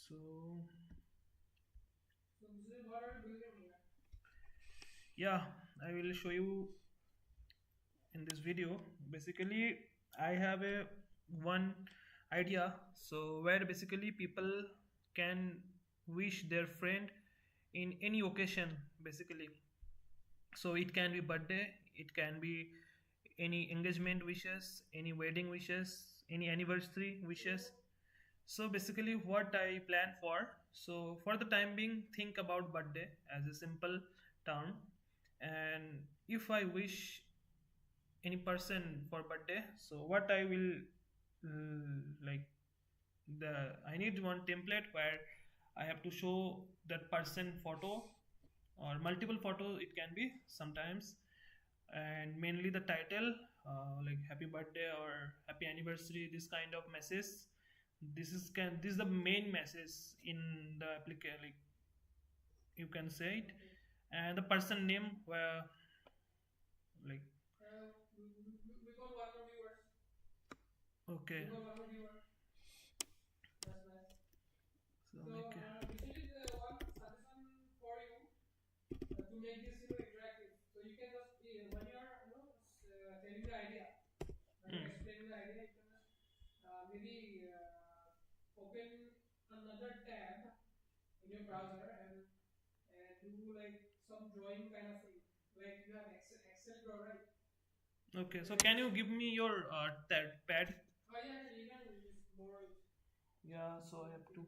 So yeah, I will show you in this video. Basically, I have a one idea, so where basically people can wish their friend in any occasion basically. So it can be birthday, it can be any engagement wishes, any wedding wishes, any anniversary wishes. So basically what I plan for, so for the time being, think about birthday as a simple term. And if I wish any person for birthday, so what I will like, the I need one template where I have to show that person photo or multiple photo, it can be sometimes, and mainly the title, like happy birthday or happy anniversary, this kind of message. This is the main message in the application, like you can say it. And the person name where, like, okay, so make okay, so can you give me your that pad? Yeah, so I have to.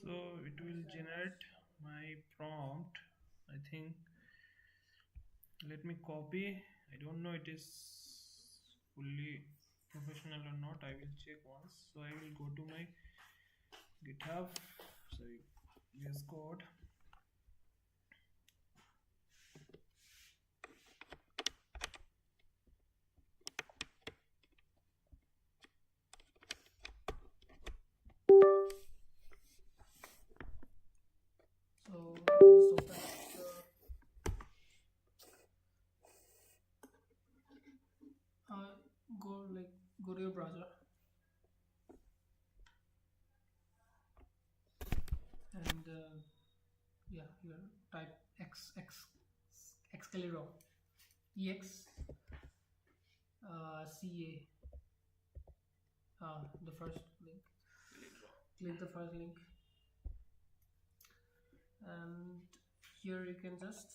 So it will generate my prompt, I think. Let me copy. I don't know it is fully professional or not. I will check once. So I will go to my GitHub. Sorry, VS Code. So you can just go to your browser and yeah, here type Excalibur, ex ca, the first link. Click the first link, and here you can just,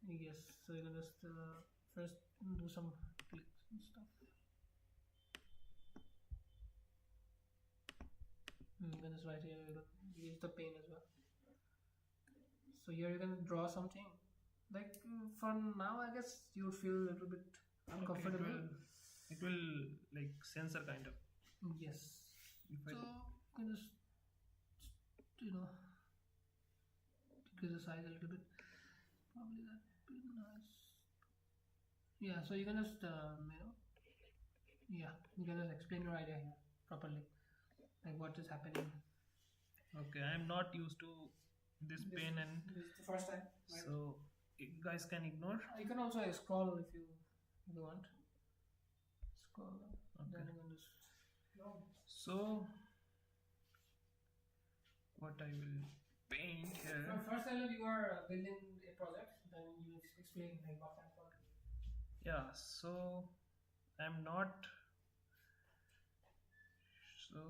yes, so you can just first do some clicks and stuff. You can just write here, you can use the pen as well. So here you can draw something, like for now I guess you feel a little bit uncomfortable. Okay, it will like censor kind of. Yes. If so you can just, you know, decrease the size a little bit. Probably that would be nice. Yeah, so you can just yeah, you can just explain your idea here properly, like what is happening. Okay, I'm not used to this pen, and this is the first time, right? So you guys can ignore. You can also scroll if you want. Scroll. Okay. Then you can just. So what I will paint here. First, I know you are building a project. Then you explain like what kind of project. Yeah. So I'm not. So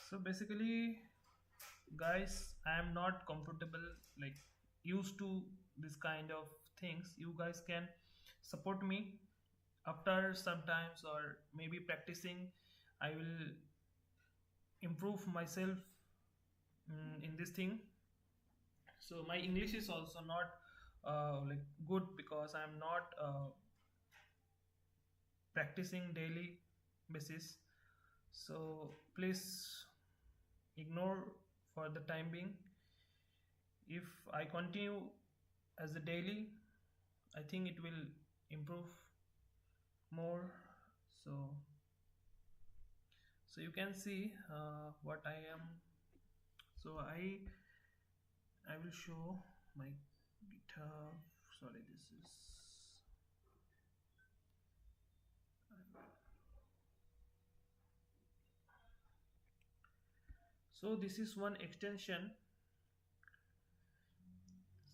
so basically, guys, I am not comfortable, like used to this kind of things. You guys can support me after sometimes, or maybe practicing. I will improve myself in this thing. So my English is also not like good, because I'm not practicing daily basis. So please ignore for the time being. If I continue as a daily, I think it will improve more. So So you can see what I am. So I will show my GitHub. Sorry, this is. So this is one extension.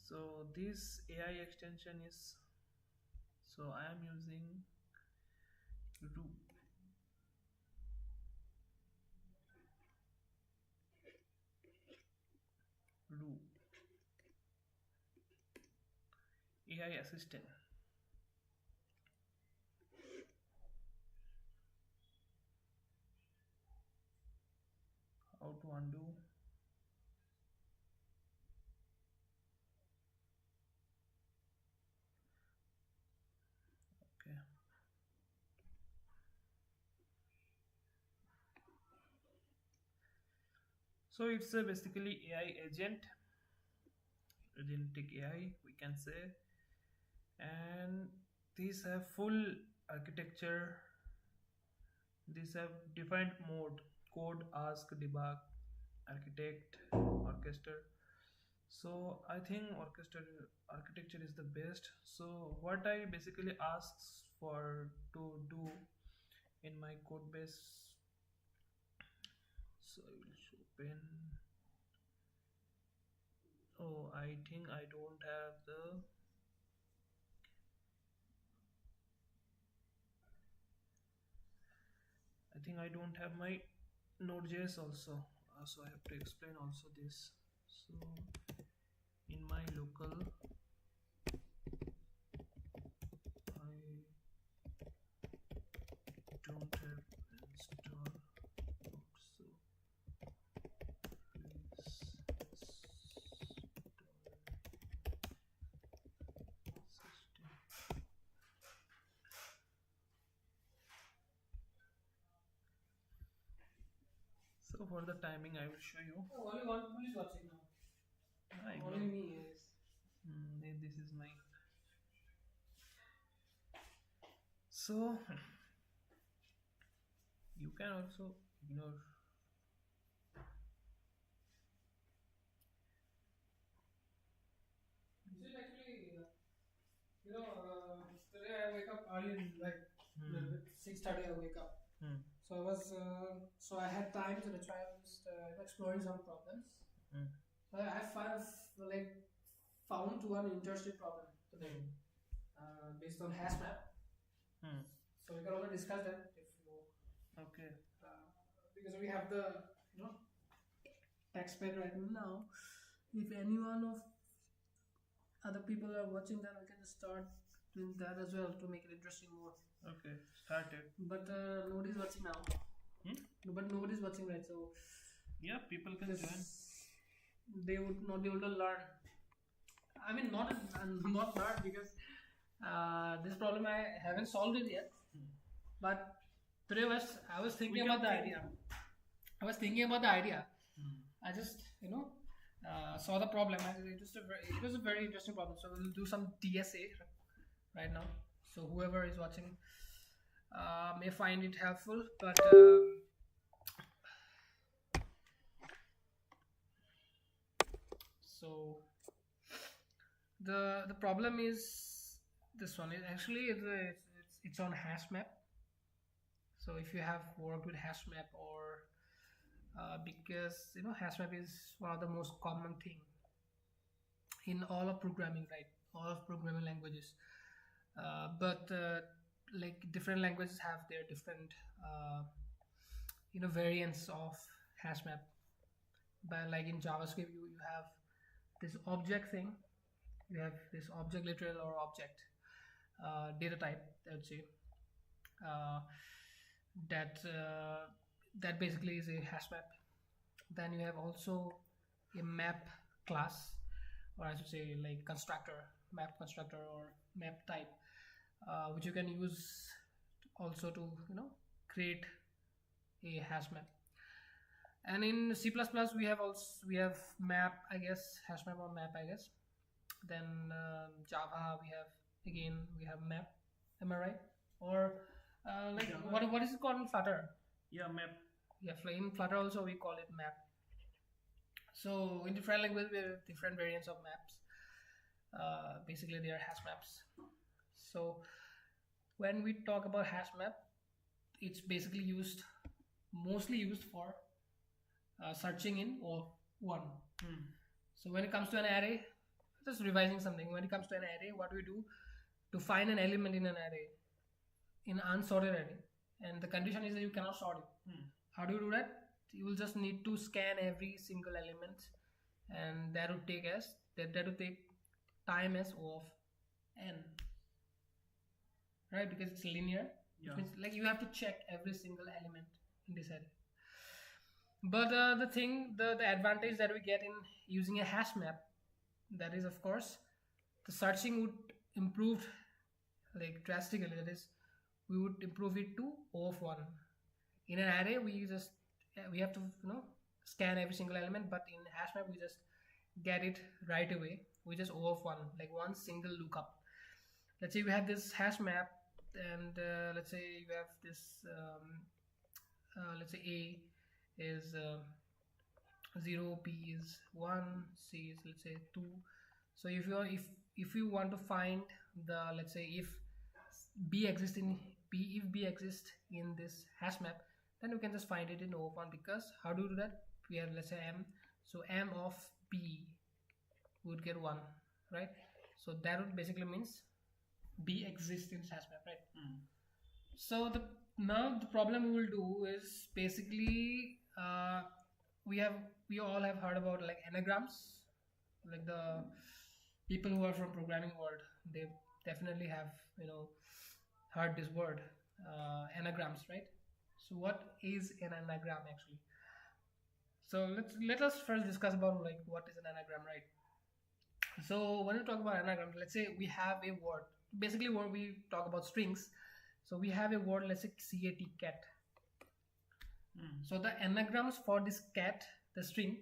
So this AI extension is. So I am using Ru. Ru AI assistant. How to undo? Okay. So it's a basically AI agent, agentic AI we can say, and these have full architecture. These have defined mode: code, ask, debug, architect, orchestra. So I think orchestra architecture is the best. So what I basically asks for to do in my code base. So I will open. Oh, I think I don't have the. I think I don't have my Node.js also. So I have to explain also this. So in my local, I don't have install Node. So please install system. So for the timing, I will show you. Oh, only one people is watching now. Only me is. This is my. So you can also ignore. This is actually, today I wake up early, like 6:30. I wake up. So so I had time, so that's why I was exploring some problems. So I have found one interesting problem today, based on hash map. So we can only discuss that if you. Okay. Because we have the text pad right now. If anyone of other people are watching, then we can start doing that as well to make it interesting more. Okay, started. But nobody's watching now. But nobody's watching, right? So yeah, people can join. They would not be able to learn. I mean, not learn because this problem I haven't solved it yet. But today I was thinking about the idea. I was thinking about the idea. I just saw the problem. It was a very interesting problem. So we'll do some DSA right now. So whoever is watching may find it helpful. But so the problem is this one. It's on hash map. So if you have worked with hash map or because hash map is one of the most common thing in all of programming, right? All of programming languages, but like different languages have their different variants of hash map. But like in JavaScript, you have this object thing, you have this object literal or object data type, let's say, uh, that basically is a hash map. Then you have also a map class, or I should say like map constructor or map type, which you can use also to create a hash map. And in C++ we have map, I guess, hash map or map, I guess. Then Java we have map. Am I right? Or what is it called in Flutter? Yeah, map. Yeah, in Flutter also we call it map. So in different languages we have different variants of maps. Basically they are hash maps. So when we talk about hash map, it's basically mostly used for searching in O1. So when it comes to an array, just revising something, when it comes to an array, what do we do to find an element in an array, in unsorted array, and the condition is that you cannot sort it. How do you do that? You will just need to scan every single element, and that would take time as O of n, right? Because it's linear. Yeah. It means like you have to check every single element in this array. But the advantage that we get in using a hash map, that is of course the searching would improve like drastically. That is, we would improve it to O of 1. In an array we have to scan every single element, but in hash map we just get it right away. We just O of 1, like one single lookup. Let's say we have this hash map, and let's say you have this let's say A is 0, B is 1, C is let's say 2. So if you want to find the, let's say if B exists in this hash map, then we can just find it in O of 1. Because how do you do that? We have, let's say M, so M of B would get 1, right? So that would basically means B exists in hash map, right? So now the problem we will do is basically we all have heard about like anagrams. Like the people who are from programming world, they definitely have heard this word, anagrams, right? So what is an anagram actually? So let us first discuss about like what is an anagram, right? So when we talk about anagram, let's say we have a word. Basically, when we talk about strings, so we have a word, let's say cat. So the anagrams for this cat, the string,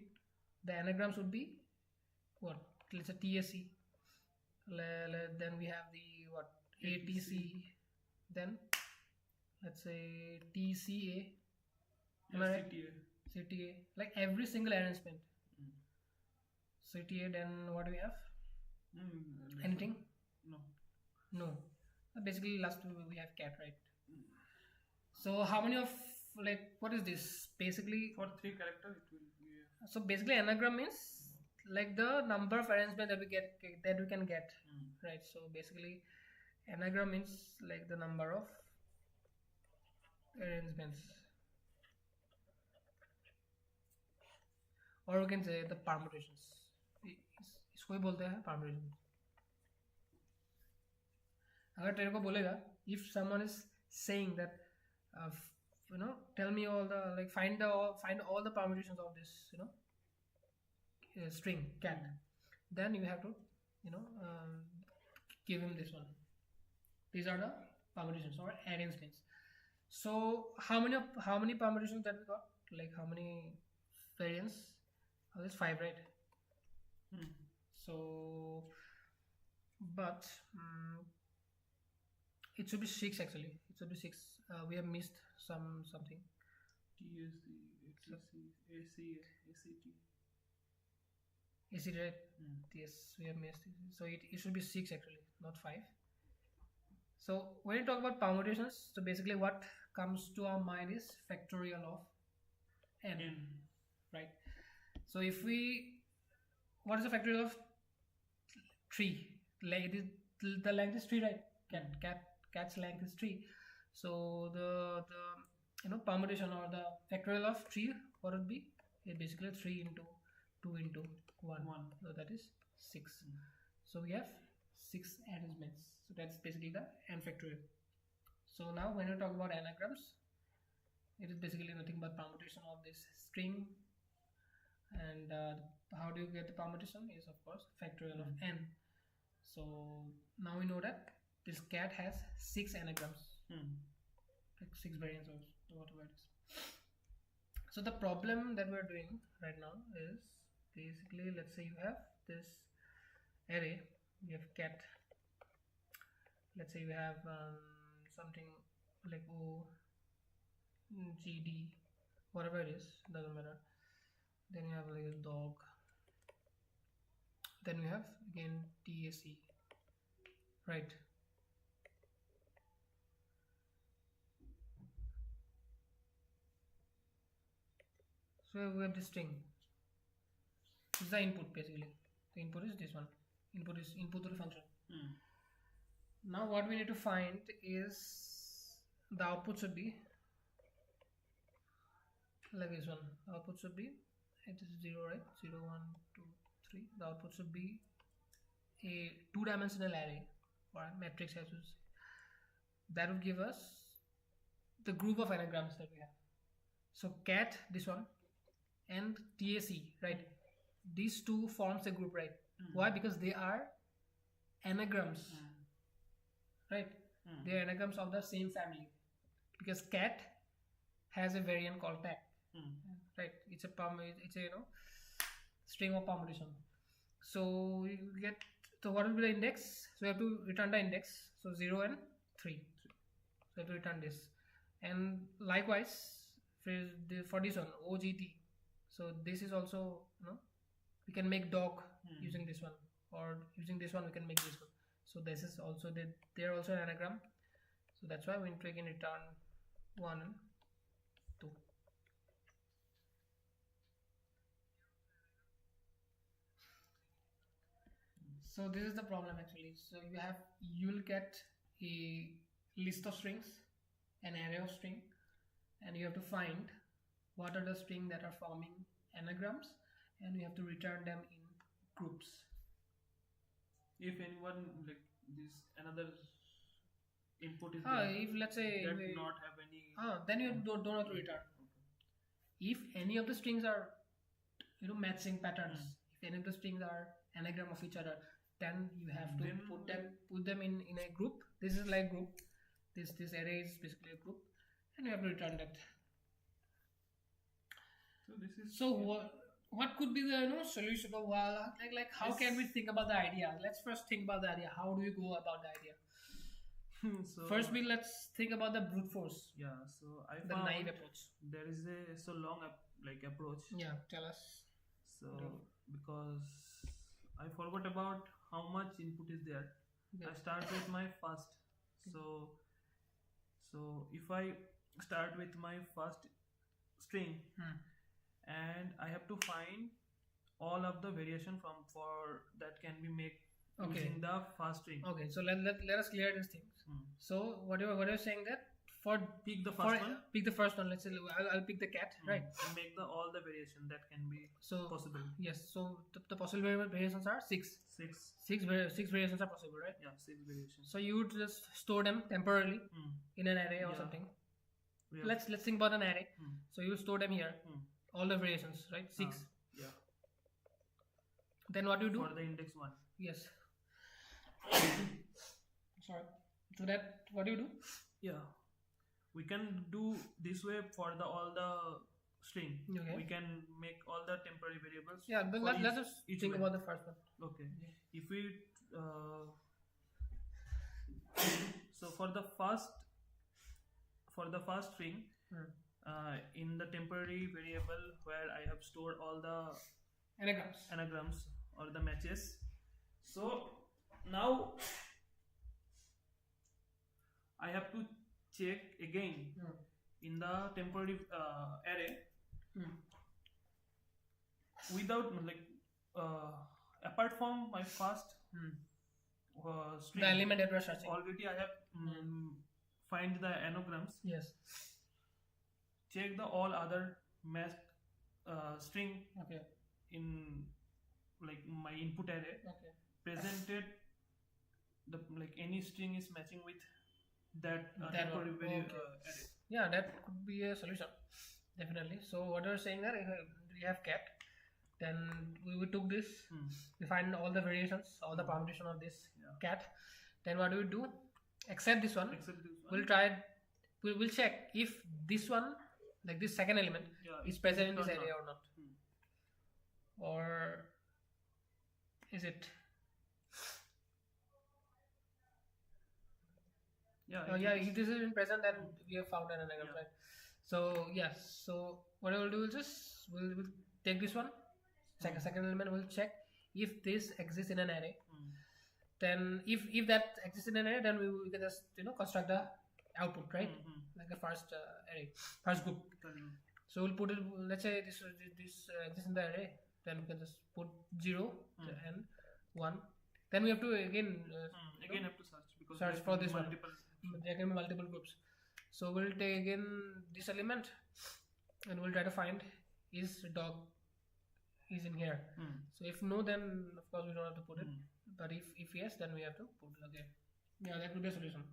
the anagrams would be what? Let's say TSC. Then we have the what? ATC. Then let's say TCA. Am I right? CTA. Like every single arrangement. CTA. Then what do we have? Anything? No. Basically, last we have cat, right? So how many of like what is this? Basically, for 3 characters it will be. So basically, anagram means like the number of arrangement that we can get, right? So basically, anagram means like the number of arrangements, or we can say the permutations. इसको ही बोलते हैं permutations. अगर तेरे को बोलेगा, if someone is saying that tell me all the like find all the permutations of this string cat, then you have to give him this one. These are the permutations or arrangements. So how many permutations that we got? Like how many variants? Oh, that's 5, right? So but it should be 6 actually. It should be 6. We have missed something. TSC, XC, AC, ACT. Is it right? Yes, we have missed it. So it should be 6 actually, not 5. So when you talk about permutations, so basically what comes to our mind is factorial of n. Right? So if what is the factorial of 3? Like the length is 3, right? Cat's length is 3. So the permutation or the factorial of 3, what would be? It basically 3 into 2 into 1. So that is 6. So we have 6 arrangements. So that's basically the n factorial. So now when you talk about anagrams, it is basically nothing but permutation of this string. And how do you get the permutation? Is of course factorial of n. So now we know that this cat has 6 anagrams, like 6 variants or whatever it is. So the problem that we're doing right now is basically, let's say you have this array, you have cat, let's say you have something like O, GD, whatever it is, doesn't matter. Then you have like a dog. Then we have again TAC, right? So we have this string. This is the input basically. The input is this one. Input is input to the function. Now what we need to find is the output should be like this one. The output should be, it is 0, right? 0, 1, 2, 3. The output should be a two-dimensional array or a matrix, as you say. That would give us the group of anagrams that we have. So cat, this one, and TAC, right? These two forms a group, right? Why? Because they are anagrams, right? They are anagrams of the same family. Because cat has a variant called tag, right? It's a string of permutation. So you get, so what will be the index? So we have to return the index. So 0 and 3. So we have to return this. And likewise for this one, OGT. So this is also, we can make dog using this one, or using this one we can make this one. So this is also they're also an anagram. So that's why we can return 1 and 2. So this is the problem actually. So you'll get a list of strings, an array of string, and you have to find what are the strings that are forming anagrams, and you have to return them in groups. If anyone like this another input is there, if let's say that do not have any, then you don't have to return. If any of the strings are matching patterns, if any of the strings are anagram of each other, then you have to put them in a group. This is like group. This array is basically a group, and you have to return that. So this is what could be the solution? Well, like how can we think about the idea? Let's first think about the idea. How do we go about the idea? So first, let's think about the brute force. Yeah. So I the found naive approach. There is a long approach. Yeah. Tell us. So because I forgot about how much input is there. Yeah. I start with my first. So if I start with my first string, and I have to find all of the variation for that can be made using the first string. Okay, so let us clear these things. So what you're saying that pick the first one. Pick the first one. Let's say I'll pick the cat, right? And make all the variation that can be possible. Yes. So the possible variations are 6. 6 variations are possible, right? Yeah, 6 variations. So you would just store them temporarily in an array or something. Yeah. Let's think about an array. So you store them here, all the variations, right? 6. Yeah. Then what do you do? For the index 1. Yes. Sorry. So that what do you do? Yeah. We can do this way for all the string. Okay. We can make all the temporary variables. Yeah, but let's just think about the first one. Okay. Yeah. If we so for the first string, in the temporary variable where I have stored all the anagrams or the matches. So now I have to check again in the temporary array without apart from my first string, the element that we're searching. Already I have find the anagrams. Yes. Check the all other matched string in my input array. Presented any string is matching with that temporary array. Yeah, that could be a solution, definitely. So what you're saying that we have cat, then we took this, we find all the variations, all the permutation of this cat. Then what do we do? Except this one. We'll try. We'll check if this one, like this second element, is present in this array or not, or is it? Yeah. If this is present, then we have found an anagram, right? So yes, so what I will do is just we'll take this one, check a second element, we'll check if this exists in an array. Then if that exists in an array, then we can just construct the output, right? Like the first array, first group. So we'll put it, let's say this exists in the array, then we can just put 0 and 1. Then we have to again have to search, because search for this one. multiple. There can be multiple groups. So we'll take again this element and we'll try to find is dog is in here. So if no, then of course we don't have to put it. But if yes, then we have to put it again. Yeah, that will be a solution.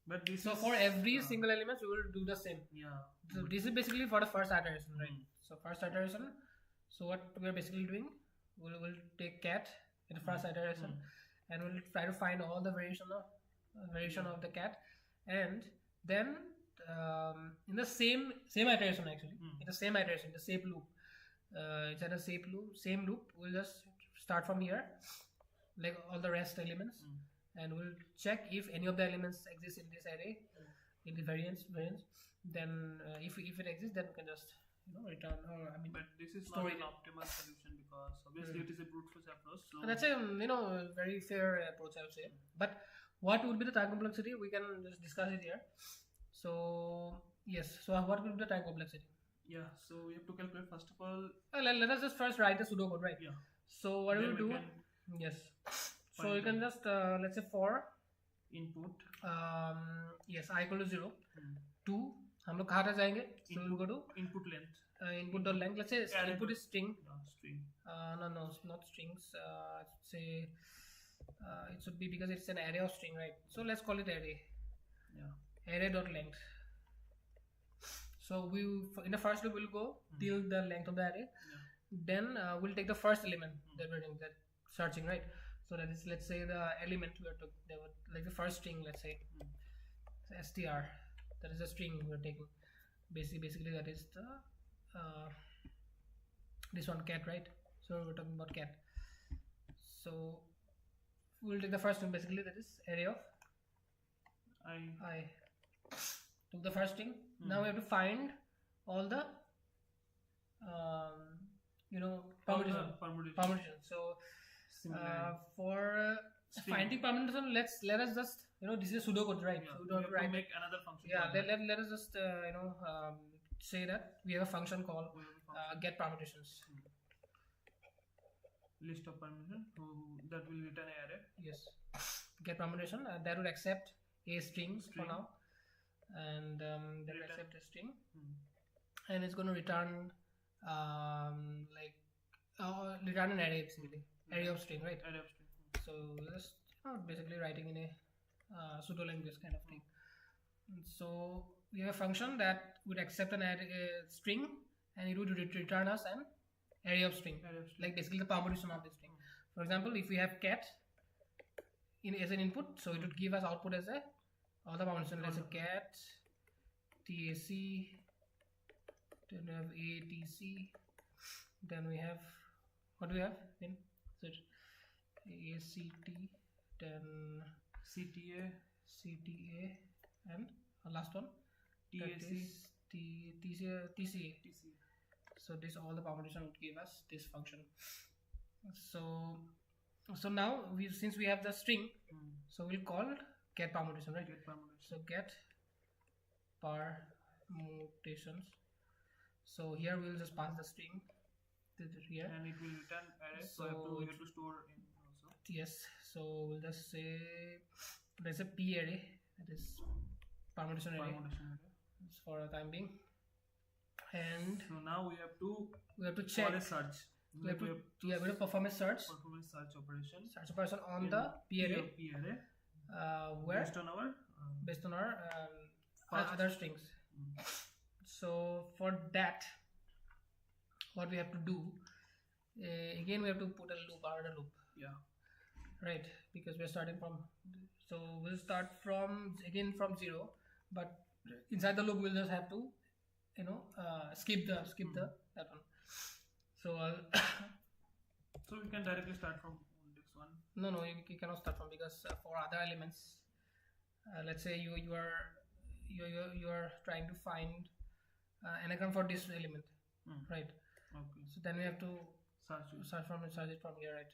But this so for every single element we will do the same. Yeah. So this is basically for the first iteration, right? So first iteration. So what we are basically doing, we'll take cat in the first iteration, and we'll try to find all the variation of the cat, and then in the same iteration actually, in the same iteration, the same loop, it's at a same loop. We'll just start from here, like all the rest elements, and we'll check if any of the elements exist in this array, in the variance. Then if it exists, then we can just return, or I mean, but this is store not it. an optimal solution, because obviously it is a brute force approach. So That's a very fair approach, I would say. But what would be the time complexity? We can just discuss it here. So yes, so what will be the time complexity? yeah, so we have to calculate first of all. Let us just first write the pseudocode, right? Yeah. So what we Then will we do? can Yes. So find you can just let's say for input yes, I equal to 0 2 हम लोग कहाँ तक जाएंगे? So we'll go to input length. Input dot length. Let's say input is string. String. No, not strings. Say it should be, because it's an array of string, right? So let's call it array. Yeah. Array dot length. So we in the first loop we'll go till the length of the array. Then we'll take the first element that we're doing, that searching, right? So that is, let's say, the element we are like the first string, let's say str. That is the string we're taking. Basically that is the this one, cat, right? So we're talking about cat. So we'll take the first string, basically that is array of I. Took the first string. Now we have to find all the permutation. So for finding permutation, let us just this is a pseudocode, right? Yeah. So we We don't have write. to make another function. Yeah, let us just say that we have a function called get permutations. List of permutation that will return an array. Yes, get permutation that would accept a string for now, and that will accept a string, and it's going to return return an array, basically array of string, right? Array of string. So just basically writing in a pseudo language kind of thing. So we have a function that would accept an array, string, and it would return us an array of string, like basically the permutation of this string. For example, if we have cat as an input, so it would give us output as all the permutation. Let's say cat tac, then we have atc, then we have, what do we have then? So act, then cta, and last one tca. So this, all the permutation would give us this function. So now since we have the string, so we'll call get permutation, right? So get permutations. So here we'll just pass the string here, and it will return array. So we have to store in also. Yes. So we'll just say there's a p array, that is permutation array for the time being. And so now we have to check a search. we have to perform a search operation on the p array, where based on our other strings. So for that, what we have to do, again we have to put a loop, another loop, right? Because we're starting from, so we'll start from 0, but inside the loop we'll just have to skip that one. So so we can directly start from this one. No, you cannot start from, because for other elements, let's say you are trying to find an account for this element, right? Okay. So then we have to Search it. search it from here, right?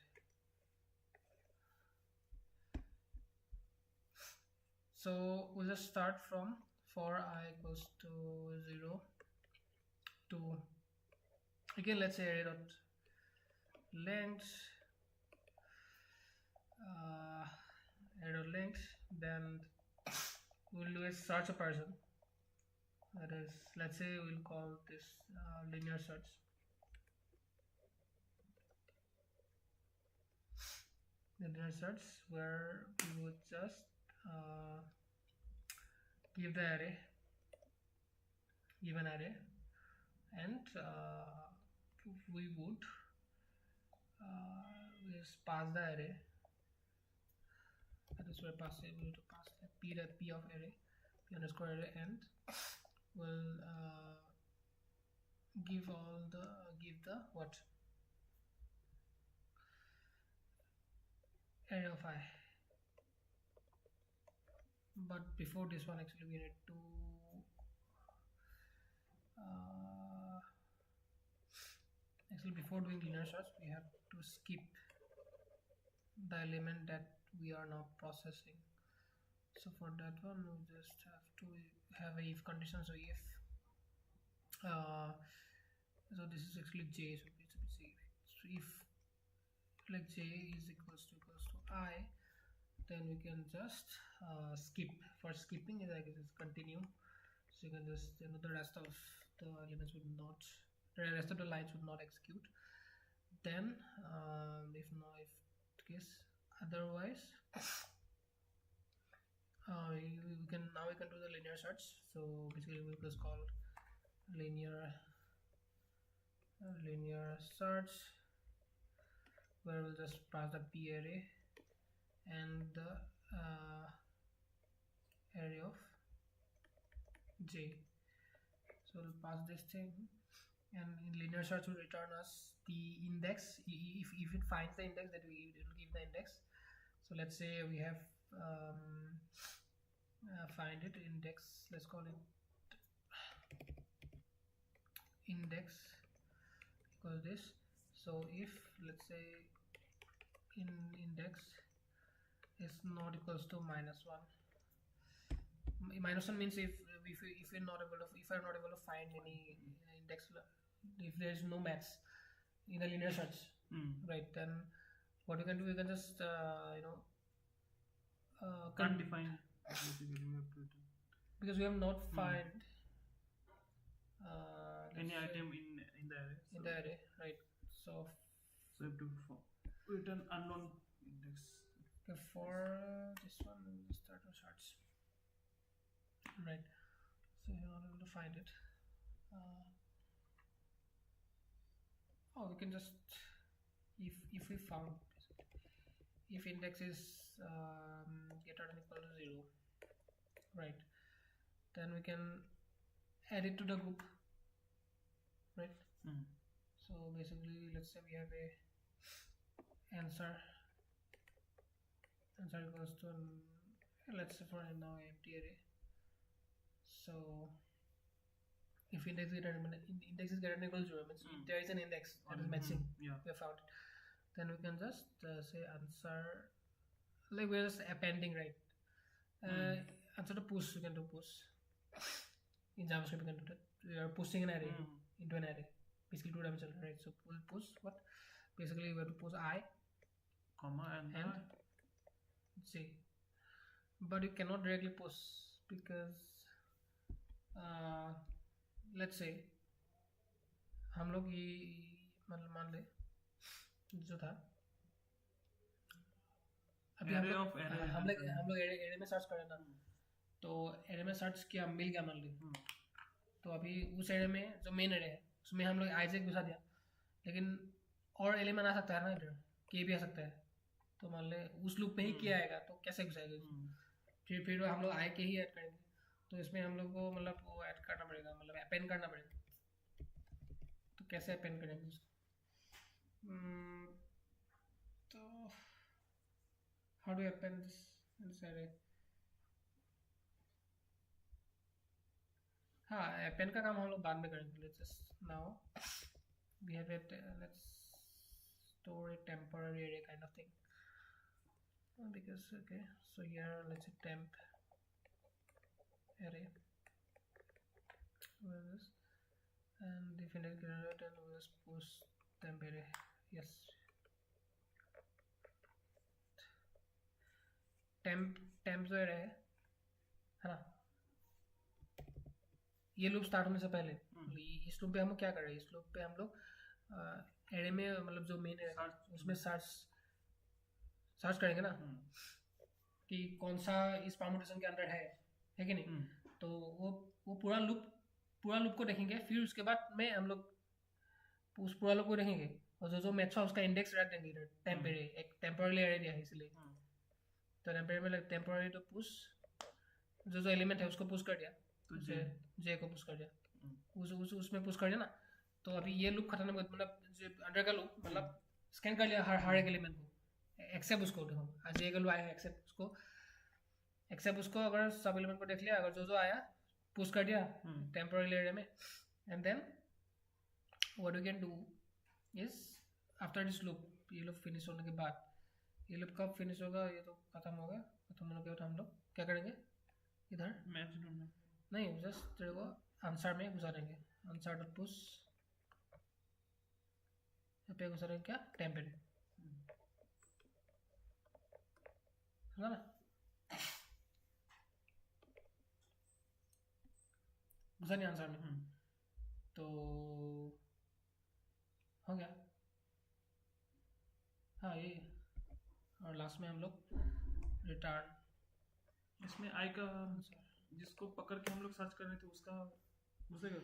So we'll just start from for I equals to 0 to, again, let's say array dot length, array dot length. Then we'll do a search operation. That is, let's say we'll call this linear search. Linear search, where we would just give the array, give an array, and we would just pass the array. That is where we need to pass the p of array, p underscore array, and we'll give the what, array of I. But before this one, actually we need to actually, before doing linear search, we have to skip the element that we are now processing. So for that one, we just have to have a if condition. So if so this is actually j, so it's j. So if like j is equals to I, then we can just skip. For skipping is like it's continue, so you can just, you know, the rest of the elements would not, the rest of the lines would not execute. Then if case otherwise, we can do the linear search. So basically we'll just call linear search, where we'll just pass the p array and the array of j. So we'll pass this thing, and in linear search will return us the index. If it finds the index, that it will give the index. So let's say we have find it index, let's call it index equals this. So if let's say in index is not equals to -1, -1 means if I'm not able to find any index, if there is no match in the linear search, right, then what you can do, you can just Can't define because we have not find any item in the array. In the array, right? So So you have to return unknown index. okay, for this one, we'll start to search, right? So you're not able to find it. We can just, if we found, if index is greater than equal to 0, right, then we can add it to the group, right? So basically, let's say we have a answer equals to, let's say for now, empty array. So if index is greater than equal to 0, means if there is an index that is matching, we have found it, then we can just say answer, like we're just appending, right? Answer to push, we can do push. In JavaScript, we can do that. We are pushing an array into an array, basically two-dimensional, right? So we'll push what? Basically, we have to push I, comma and j. But you cannot directly push because let's say हम लोग ये मतलब मान ले जो था अभी हम लोग एरे में सर्च कर रहे ना, तो एरे में सर्च किया, मिल गया मान ली, तो अभी उस एरे में जो मेन एरे है उसमें हम लोग आई जे घुसा दिया, लेकिन और एलिमेंट आ सकता है ना, इधर के भी आ सकता है, तो मान ले उस लूप पे ही के आएगा, तो कैसे घुसाएगा? फिर हम लोग आई के ही ऐड करेंगे, तो इसमें हम लोग को मतलब वो ऐड करना पड़ेगा, मतलब अपेंड करना पड़ेगा। तो कैसे अपेंड करेंगे उसको? तो how do append this array? हाँ append का काम हम लोग बाद में करेंगे. Let's just now we have it. Let's store a temporary array kind of thing. Because okay, so here let's say temp array. Where is this? And if index greater than, we'll just push temp array. Yes. temp जो array है ना, ये loop start होने से पहले इस loop पे हम क्या कर रहे हैं, इस लूप पे हम लोग एरे में मतलब जो मेन है उसमें सर्च करेंगे ना कि कौन सा इस परमुटेशन के अंदर है कि नहीं. तो वो पूरा लूप को देखेंगे. फिर उसके बाद में हम लोग उस पूरा लूप को देखेंगे और जो मैच है उसका इंडेक्स रख देंगे. टेम्परेरी एक टेम्परेरी एरे दिया है इसलिए. तो टेम्परेरी में टेम्परेरी तो पुश जो एलिमेंट है उसको पुश कर दिया, तो जे को पुश कर दिया, उसमें पुश कर दिया ना. तो अभी ये लूप खत्म हो, मतलब अंडर का लूप मतलब स्कैन कर लिया हर एक एलिमेंट को, एक्सेप्ट उसको. देखो आज ये गलू आया है, एक्सेप्ट उसको अगर सब एलिमेंट को देख लिया, अगर जो आया पुश कर दिया टेम्परेरी एरिया में. And then what we can do is after this loop, ये लूप फिनिश होने के बाद, ये लूप कब फिनिश होगा, ये तो खत्म होगा, खत्म होने के बाद हम लोग क्या करेंगे, इधर मैच ढूंढना नहीं, जस्ट तेरे को आंसर में घुसा देंगे. आंसर डॉट पुश पे घुसा देंगे क्या, टेम्परेरी है ना, घुसा नहीं आंसर में. तो हो गया. हाँ ये, और लास्ट में हम लोग रिटर्न, इसमें आई का जिसको पकड़ के हम लोग सर्च कर रहे थे उसका घुसेगा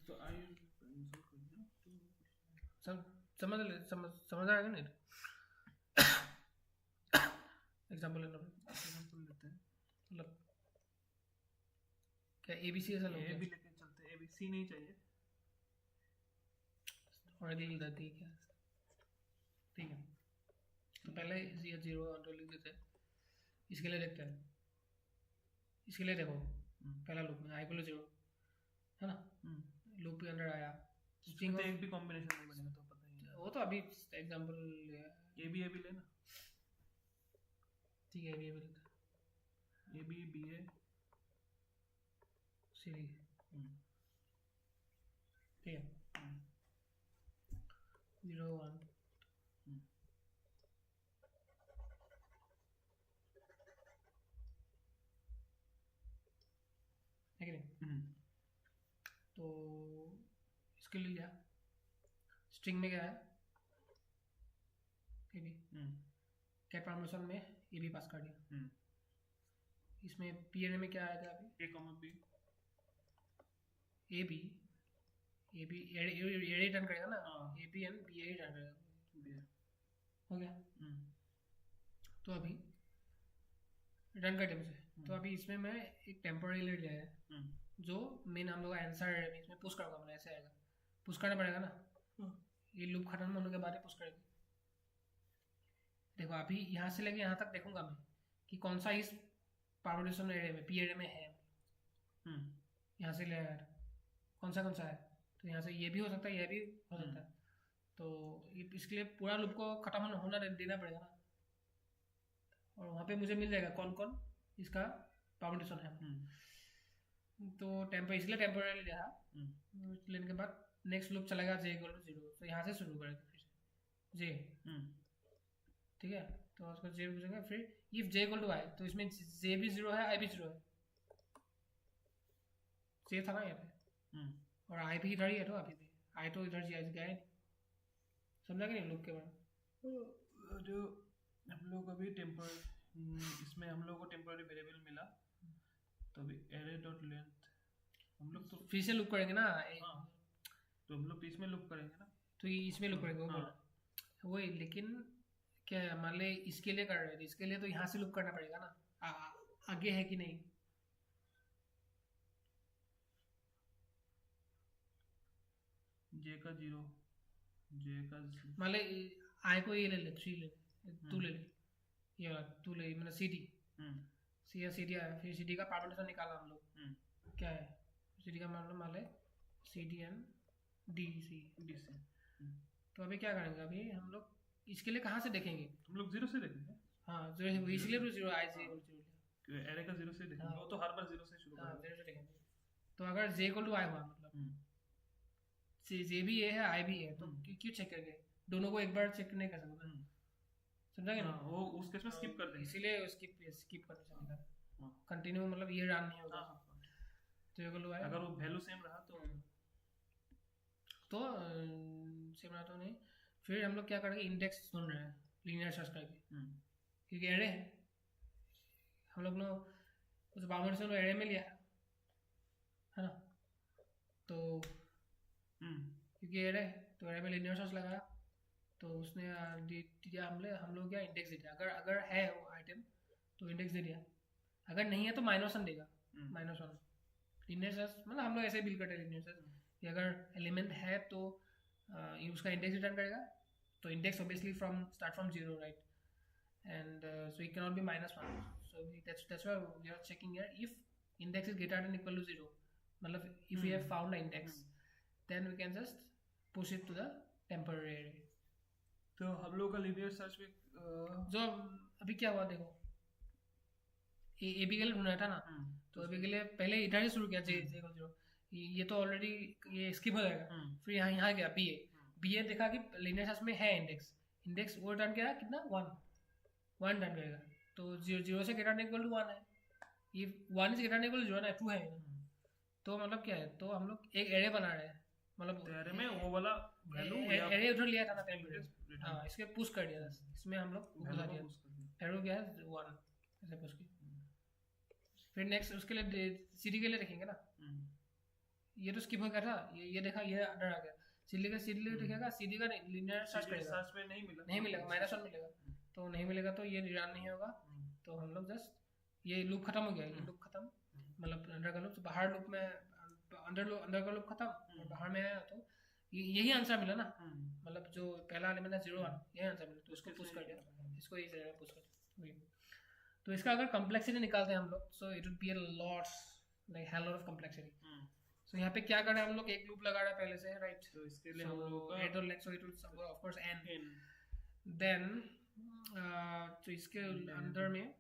तो आई समझ आएगा नहीं. एग्जाम्पल लेते हैं, मतलब क्या ABC ऐसा ए भी लेके चलते हैं, ABC नहीं चाहिए और लिख देते हैं क्या, ठीक है. तो पहले ये 0 लिख देते हैं. इसके लिए देखते हैं, इसके लिए देखो पहला लूप में आई को 0 है ना, लूप के अंदर आया स्ट्रिंग एक भी कॉम्बिनेशन नहीं बनेगा तो पता ही है. वो तो अभी एग्जांपल ए भी लेना, ठीक है. ए भी लेते ए बी ए सी डी, ठीक है. 0 1 है कि नहीं. तो इसके लिए लिया, स्ट्रिंग में क्या है ए बी, कैट परमिशन में ए बी पास कर दिया. इसमें पी एन में क्या आया था अभी, A comma B, A B A return करेगा ना, A B and B A return करेगा. हो गया. तो अभी रिटर्न कर दिया मुझे. तो अभी इसमें मैं एक टेम्पोररी ले लिया है जो मेन हम लोग आंसर है, इसमें पुश करूँगा मैं, ऐसे आएगा, पुश करना पड़ेगा ना. ये लूप खत्म होने के बाद पुश करेंगे. देखो अभी यहाँ से लेके यहाँ तक देखूंगा मैं कि कौन सा इस परमुटेशन एरिया में पी एरिया में है. यहाँ से ले आया कौन सा है, तो यहाँ से ये भी हो सकता है, ये भी हो सकता है. तो इसके लिए पूरा लूप को खत्म होना देना पड़ेगा ना, और वहाँ पे मुझे मिल जाएगा कौन कौन इसका परमुटेशन है. तो इसलिए टेम्पोररी लिया. लेने के बाद नेक्स्ट लूप चलेगा j = 0, तो यहाँ से शुरू करेगा फिर से j, ठीक है. तो उसको j पूछेगा, फिर इफ j = i, तो इसमें j भी 0 है, i भी 0 है, j था ना यहाँ पे, और i भी इधर ही है, तो अभी भी i तो इधर गया है. समझा कि नहीं लूप के बारे में. जो हम लोग अभी इसमें हम लोग को टेम्पोररी वेरिएबल मिला, तो अभी एरे डॉट लेंथ हम लोग तो फिर से लूप करेंगे ना. तो हम लोग इसमें लूप करेंगे ना, तो इसमें लूप करेंगे वही. लेकिन क्या है, मान ले इसके लिए कर रहे थे, इसके लिए तो यहाँ से लूप करना पड़ेगा ना, आगे है कि नहीं. j का 0, j का मान ले आई को ये ले ले, 3 ले, तू ले ले, ये तू ले, मतलब सी डी, सी सी डी आया, फिर सी डी का परम्यूटेशन निकाला हम लोग, क्या है सी डी का मतलब मान ले C D N D C. तो अभी क्या करेंगे, अभी हम लोग इसके लिए कहाँ से देखेंगे, हम लोग जीरो से देखेंगे। हाँ जीरो, इसलिए तो जीरो आई से जीरो एरे का जीरो से देखेंगे, वो तो हर बार जीरो से शुरू हाँ करेंगे। जीरो से देखेंगे। तो अगर जे इक्वल टू आई हुआ मतलब जे भी ए है आई भी है, तो क्यों चेक करेंगे, दोनों को एक बार चेक नहीं कर सकते, समझा क्या? वो उस केस में स्किप कर देंगे, इसीलिए स्किप करना चाहिए, कंटिन्यू मतलब ये रन नहीं होगा। तो ये इक्वल टू आई, अगर वो वैल्यू सेम रहा तो सेम रहा तो नहीं, फिर हम लोग क्या करेंगे, इंडेक्स ढूंढ रहे हैं लीनियर सर्च करके, क्योंकि एरे हम लोग ने उस बाउंडेशन को एरे में लिया है ना, तो क्योंकि एरे तो एरे में लीनियर सर्च लगा, तो उसने दिया हम लोग क्या इंडेक्स दे दिया, अगर है वो आइटम तो इंडेक्स दे दिया, अगर नहीं है तो -1 देगा, -1 लीनियर सर्च मतलब हम लोग ऐसे बिल्ड करते हैं लीनियर सर्च कि अगर एलिमेंट है तो उसका इंडेक्स रिटर्न करेगा, तो index obviously start from 0 right, and so it cannot be -1, so that's why we are checking here if index is greater than equal to 0, मतलब if we have found an index then we can just push it to the temporary array। तो हम लोग का linear search में जो अभी क्या हुआ देखो, ए बी के लिए ढूंढना था ना, तो अभी के लिए पहले इधर ही शुरू किया जे इक्वल 0, ये तो ऑलरेडी ये स्किप हो जाएगा, फिर यहाँ गया बी ए देखा कि लीनियर सर्च में है इंडेक्स वो रिटर्न किया कितना 1 रन करेगा, तो 0 से ग्रेटर देन इक्वल टू 1 है, ये 1 is greater than equal to 0 है 2 है, तो मतलब क्या है, तो हम लोग एक एरे बना रहे हैं, मतलब एरे में वो वाला वैल्यू एरे उधर लिया था ना टेम्पलेट, हाँ इसके पुश कर दिया, इसमें हम लोग घुसा दिया, एरो क्या है 1 ऐसे पुश किया, फिर नेक्स्ट उसके लिए सीडी के लिए देखेंगे ना, ये तो स्किप हो गया था, ये देखा ये अंडर आ गया, सीडी देखेगा, सीडी का लीनियर सर्च करेगा, सर्च में नहीं मिलेगा -1 मिलेगा, तो नहीं मिलेगा तो ये रन नहीं होगा, तो हम लोग जस्ट ये लूप खत्म हो गया, ये लूप खत्म, मतलब अंदर का लूप, बाहर लूप में अंदर का लूप खत्म, बाहर में आया तो यही आंसर मिला ना, मतलब जो पहला एलिमेंट है 0 1 यही आंसर मिला, तो इसको पुश कर दिया, इसको इस जगह पुश कर दिया। तो इसका अगर कॉम्प्लेक्सिटी निकालते हैं हम लोग, so it would be a lots like hell lot of complexity. So यहाँ पे क्या कर रहे हैं हम लोग, एक लूप लगा रहे हैं पहले से, राइट, तो इसके लिए हम लोग का एट और लेक्स, so it will of course n, then तो इसके अंदर में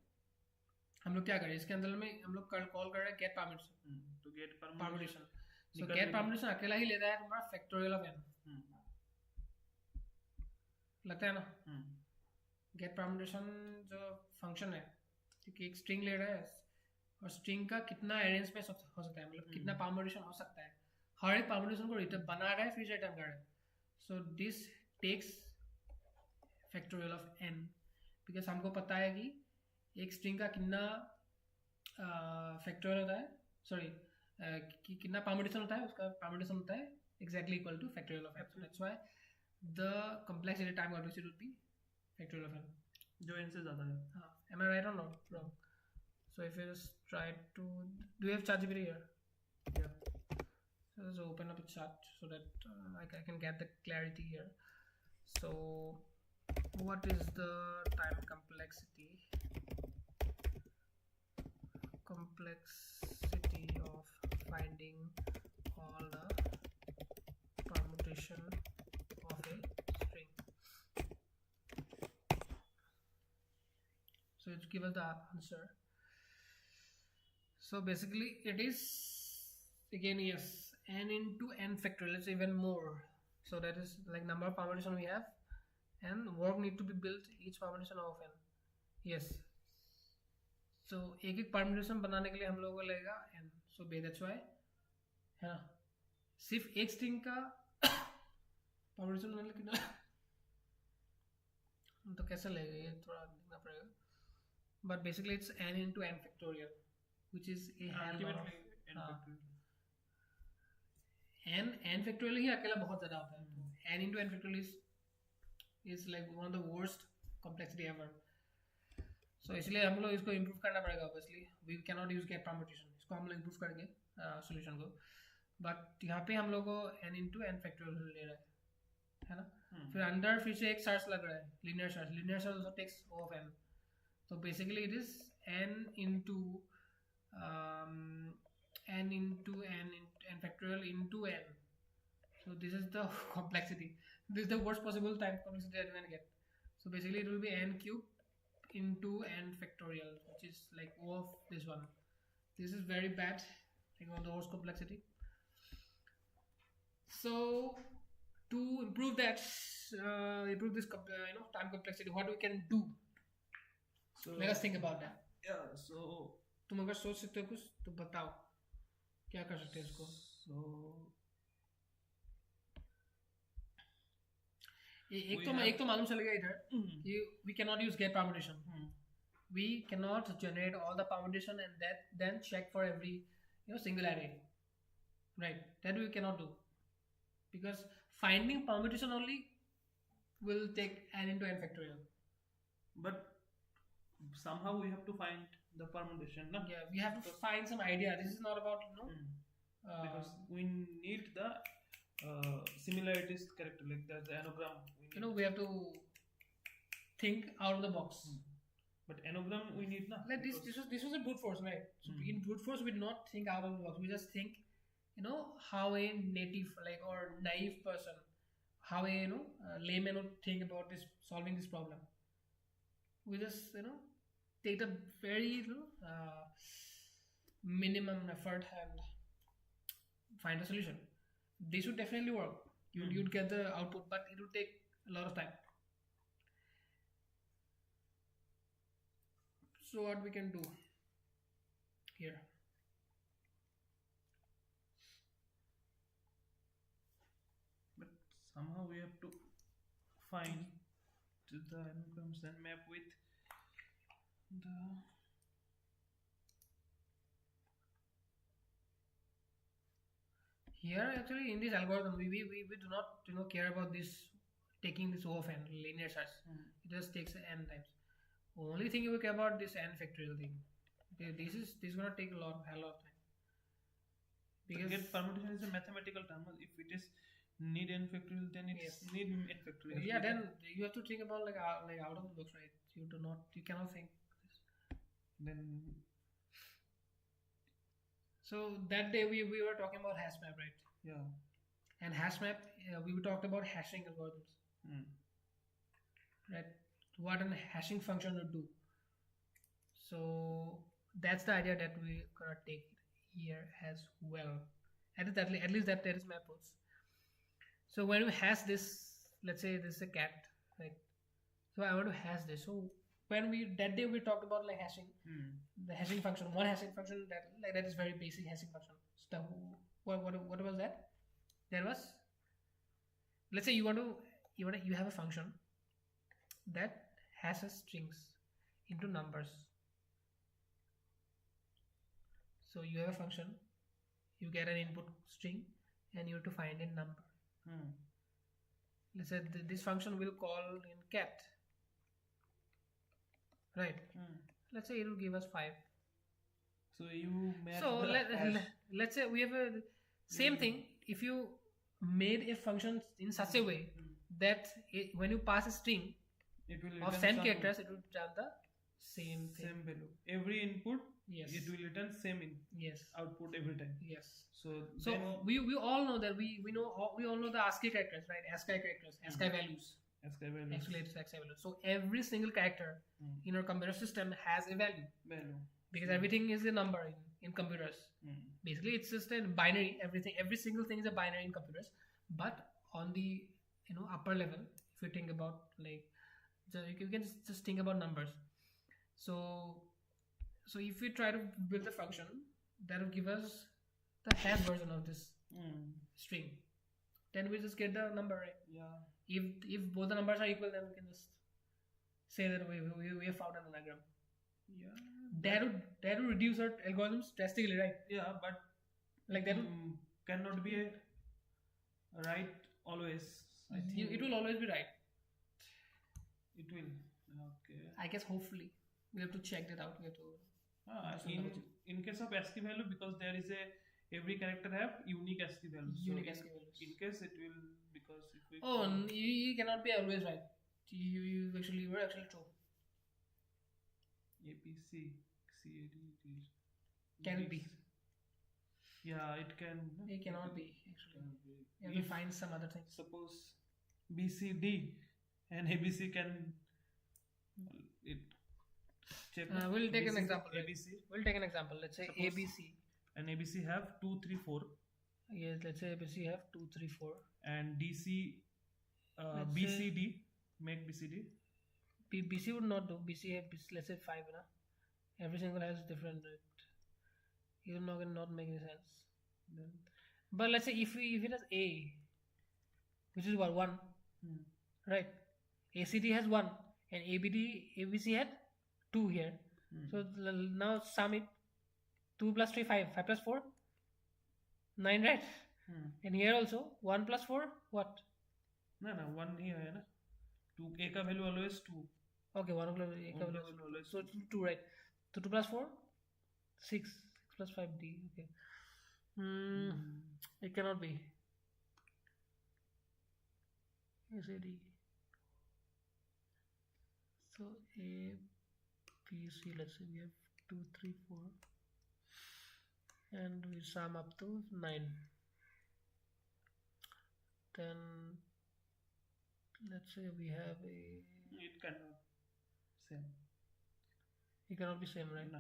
हम लोग क्या करें, इसके अंदर में हम लोग कॉल कर रहे हैं गेट परम्यूटेशन, तो get permutation, so get permutation अकेला ही लेता है तुम्हारा फैक्टोरियल ऑफ n, लगता है ना, गेट परम्यूटेशन जो फंक्शन है, क्योंकि एक स्ट्रिंग ले रहा है और स्ट्रिंग का कितना अरेंज में हो सकता है, मतलब कितना परम्यूटेशन हो सकता है, हर एक परम्यूटेशन को रिटर्न बना रहा है फिर रिटर्न कर रहा है, so this takes factorial of n, because हमको पता है कि एक स्ट्रिंग का कितना फैक्टोरियल होता है, सॉरी कि कितना परम्यूटेशन होता है, उसका परम्यूटेशन होता है exactly equal two factorial of n, that's why the complexity time complexity would be factorial of n, जो n से ज़्यादा है। हाँ, am I right or not? Wrong. So if you just try to, do you have ChatGPT here? Yeah. So just open up a chat so that I can get the clarity here. So what is the time complexity of finding all the permutation of a string? So it give us the answer. So basically it is again yes n into n factorial, it's even more, so that is like number of permutation we have and work need to be built each permutation of n, yes, so एक permutation बनाने के लिए हम लोगों को लगेगा n, so that's why है ना, सिर्फ एक string का permutation बनाने कितना तो कैसे लगेगा, ये थोड़ा देखना पड़ेगा, but basically it's n into n factorial, which is a hell lot of n factorial ही अकेला बहुत ज़्यादा होता है, n into n factorial is like one of the worst complexity ever, so इसलिए हम लोग इसको improve करना पड़ेगा, obviously we cannot use get permutation, इसको हम लोग improve करेंगे solution को, but यहाँ पे हम लोग को n into n factorial ले रहा है ना, फिर अंदर फिर से एक सर्च लग रहा है linear search also takes O of n, so basically it is n into n factorial into n. So this is the complexity. This is the worst possible time complexity that you can get. So basically it will be n cube into n factorial, which is like O of this one. This is very bad, like on the worst complexity. So to improve that, improve this time complexity, what we can do? So Let us think about that. yeah, so तुम अगर सोच सकते हो कुछ तो बताओ क्या कर सकते हैं इसको. so एक तो मालूम चल गया इधर कि we cannot use get permutation. We cannot generate all the permutation and then check for every single array, right? That we cannot do because finding permutation only will take n into n factorial. but somehow we have to find the permutation, no? Yeah, we have to find some idea. This is not about Because we need the similarities character, like the anagram. We have to think out of the box. But anagram we need, na? Like this was a brute force, right? So in brute force we do not think out of the box. We just think, how a native or naive person, how a layman would think about this, solving this problem. We just take the very minimum effort and find a solution. This would definitely work. You'd get the output, but it would take a lot of time. So what we can do here? But somehow we have to find the anagrams and map with the here. Actually, in this algorithm, we do not care about this taking this O of n linear search. It just takes n times. Only thing we care about this n factorial thing. Okay, this is gonna take hell of time. Because get permutation is a mathematical term. If it is need n factorial, then it's need n factorial. Yeah, then you have to think about like out of the box, right? You cannot think this. Then so that day we were talking about hash map, right? Yeah. And hash map, we talked about hashing algorithms, right? What a hashing function would do. So that's the idea that we're gonna take here as well. At least that there is my approach. So when we hash this, let's say this is a cat, right? So I want to hash this. So when that day we talked about like hashing, the hashing function, one hashing function that is very basic hashing function. So what was that? There was, let's say you have a function that hashes strings into numbers. So you have a function, you get an input string, and you have to find a number. Let's say this function will call in cat, right? Let's say it will give us 5. So you let's say we have a same thing. If you made a function in such a way that when you pass a string of 10 characters, it will return the same thing. Same value. Every input, yes, it will return same output every time. Yes. So we all know that we all know the ASCII characters, right? ASCII characters, ASCII values. ASCII values. Actually, it's ASCII values. So every single character in our computer system has a value. Because everything is a number in computers. Basically, it's just a binary. Every single thing is a binary in computers. But on the upper level, if you think about you can just think about numbers. So if we try to build a function that will give us the hash version of this string, then we just get the number, right? Yeah. If both the numbers are equal, then we can just say that we have found an anagram. Yeah. That would reduce our algorithms drastically, right? Yeah, but like that cannot be a right always. I think it will always be right. It will. Okay. I guess hopefully we have to check that out. We have to. In case of ASCII value, because there is every character have unique ASCII values. Unique ASCII values. In case it will, because if we you cannot be always right. You were actually true. APC. Can it be? Yeah, it can. It cannot be actually. You have to If find some other thing. suppose BCD and ABC can it check. We'll take an BCD, example. ABC. We'll take an example. Let's say Suppose ABC. And ABC have 2, 3, 4. Yes, let's say ABC have 2, 3, 4. And DC, Let's BCD, make BCD. BC would not do. BC have let's say 5, na? Every single has different. It will not make any sense. Then But let's say if it has A, which is what 1, right? ACD has 1 and ABC had 2 here. So now sum it. 2 plus 3 5. 5 plus 4 9, right? And here also 1 plus 4 what? No, 1 here है ना. 2 A का value always 2. Okay, 1 of A का value always. So 2, right? So 2 plus 4 6. 6 plus 5 D. Okay. It cannot be. ACD. So A, B, C. Let's say we have 2, 3, 4. And we sum up to 9. Then let's say we have a. It cannot same. It cannot be same, right? No.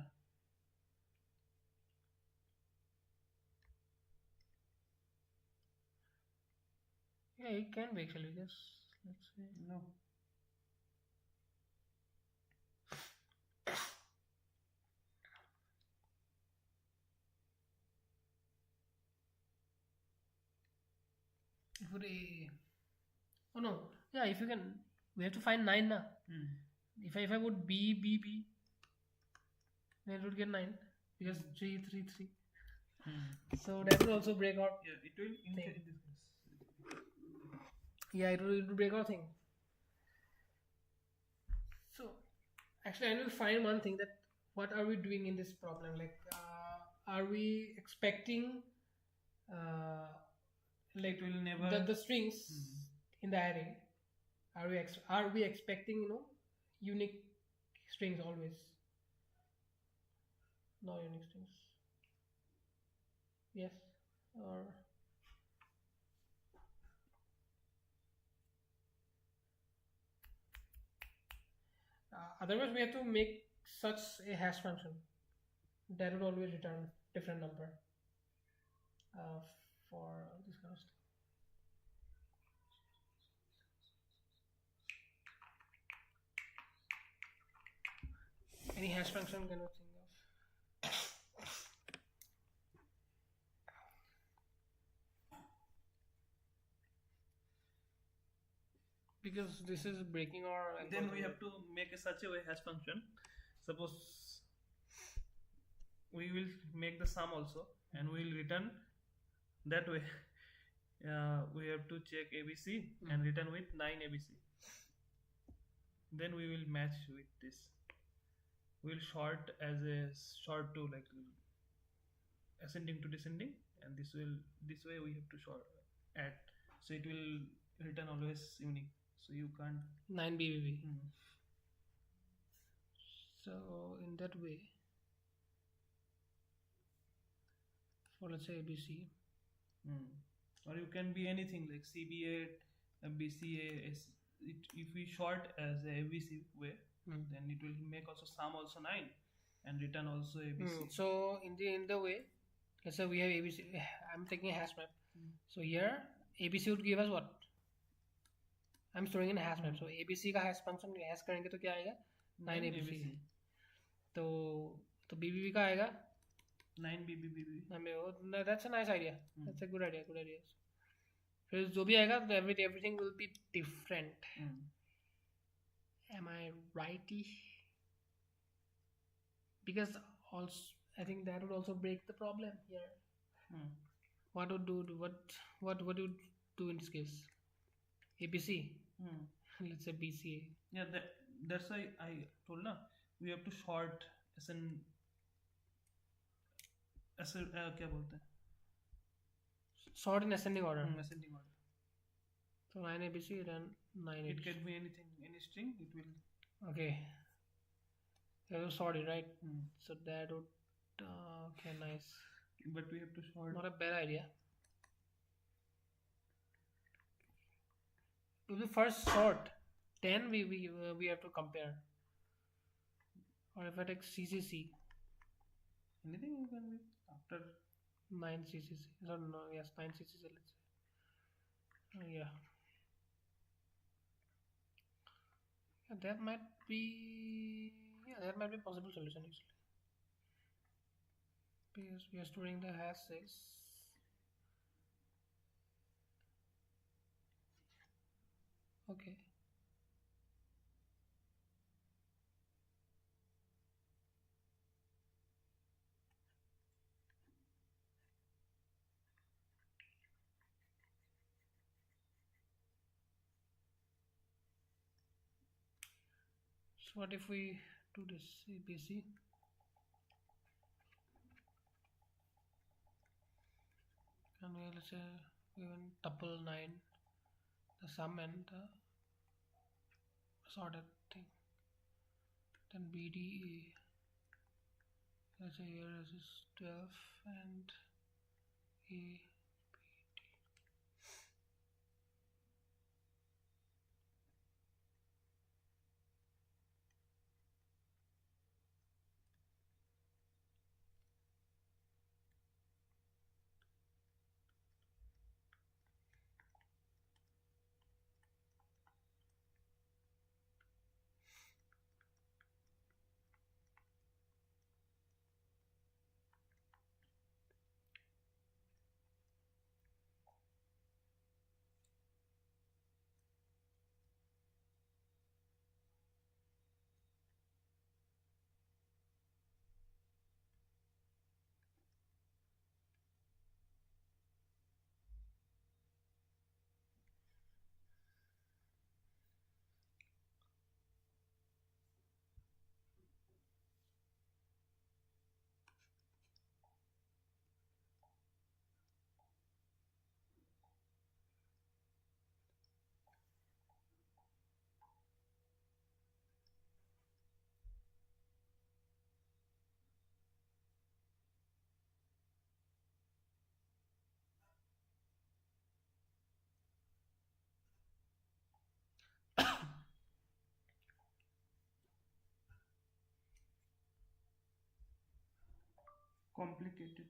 Yeah, it can be actually. Because let's say No. if it oh no, yeah, if you can, we have to find 9 na. If I would B, then it would get 9 because 3, 3, 3. So that will also break our. Yeah, it will in this case. Yeah, it will break our thing. So actually, I need to find one thing, that what are we doing in this problem? Like, are we expecting like It will never. the strings in the array? Are we expecting unique strings always? No unique strings. Yes, or otherwise we have to make such a hash function that would always return different number for this kind of stuff. Any hash function can you think of? Because this is breaking our. Then we have to make such a way hash function. Suppose we will make the sum also, and we will return that way. We have to check ABC and return with 9 ABC. Then we will match with this. We'll sort as a sort to like ascending to descending, and this way we have to sort add, so it will return always unique, so you can't 9 BBB. So in that way, for let's say ABC, or you can be anything like CBA, BCA. If we sort as a ABC way, then it will make also sum also 9 and return also ABC. So in the way, let's say we have ABC. I'm taking a hash map. So here ABC would give us what? I'm storing in a hash map. So ABC का hash function hash करेंगे तो क्या आएगा? 9 ABC. तो BBB का आएगा 9 BBB. That's a nice idea. That's a good idea. फिर जो भी आएगा, everything will be different. Am I righty? Because also I think that would also break the problem here. What would you do in this case? ABC. Let's say BCA. Yeah, that's why I told na, we have to sort क्या बोलते हैं? Sort in ascending order. Ascending order. So 9 ABC, then 9 ABC. It can be anything, any string. It will. Okay. You sort it, right? Hmm. So that would okay, nice. But we have to sort. Not a bad idea. To the first sort, 10 we have to compare. Or if I take CCC, Anything you can be after. 9 CCC. So no, yes, 9 CCC. Let's say. Yeah, yeah, that might be. Yeah, that might be a possible solution actually. Because we are storing the hashes. Okay. So what if we do this ABC and we let's say we want tuple 9, the sum and the sorted thing. Then BDA, let's say here this is 12 and A. Complicated.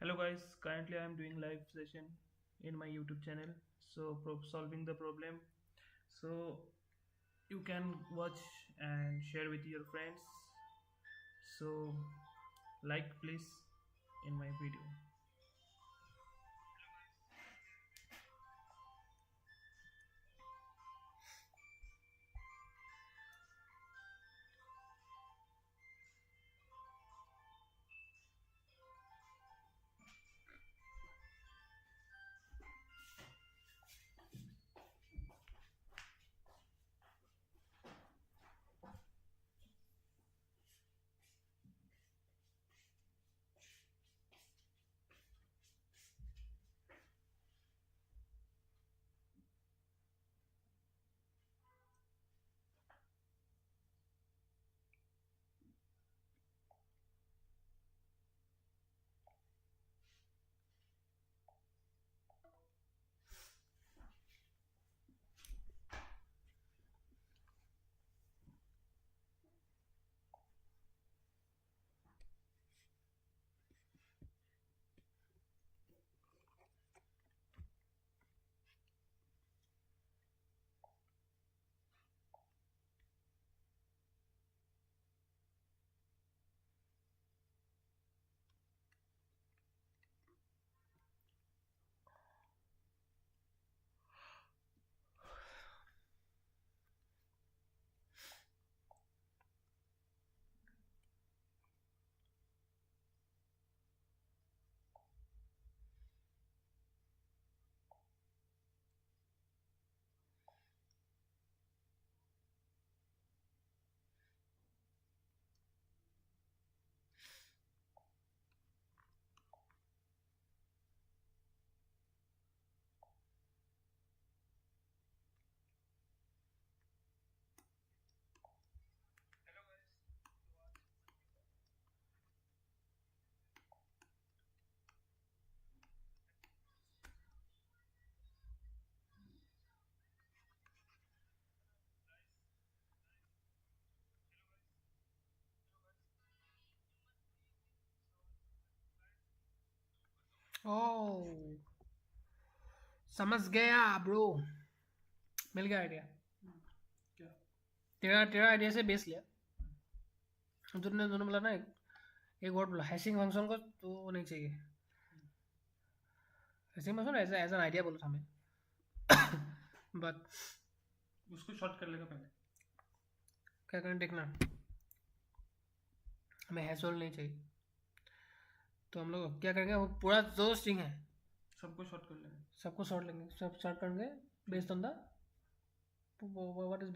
Hello guys, currently I am doing live session in my YouTube channel. So solving the problem. So you can watch and share with your friends. So like please in my video. ओह, समझ गया bro, मिल गया idea. क्या? तेरा तेरा idea से base लिया। तुमने दोनों बोला ना, एक वर्ड बोला हैशिंग फंक्शन को, तो वो नहीं चाहिए। Hashing function as an idea बोला था मैं। बट उसको शॉर्ट कर लेगा पहले। क्या करें देखना, हमें हैश होल्ड नहीं चाहिए, तो हम लोग क्या करेंगे, वो पूरा जो स्ट्रिंग है सबको शॉर्ट कर लेंगे। सबको शॉर्ट लेंगे, सब शॉर्ट करेंगे based on the what is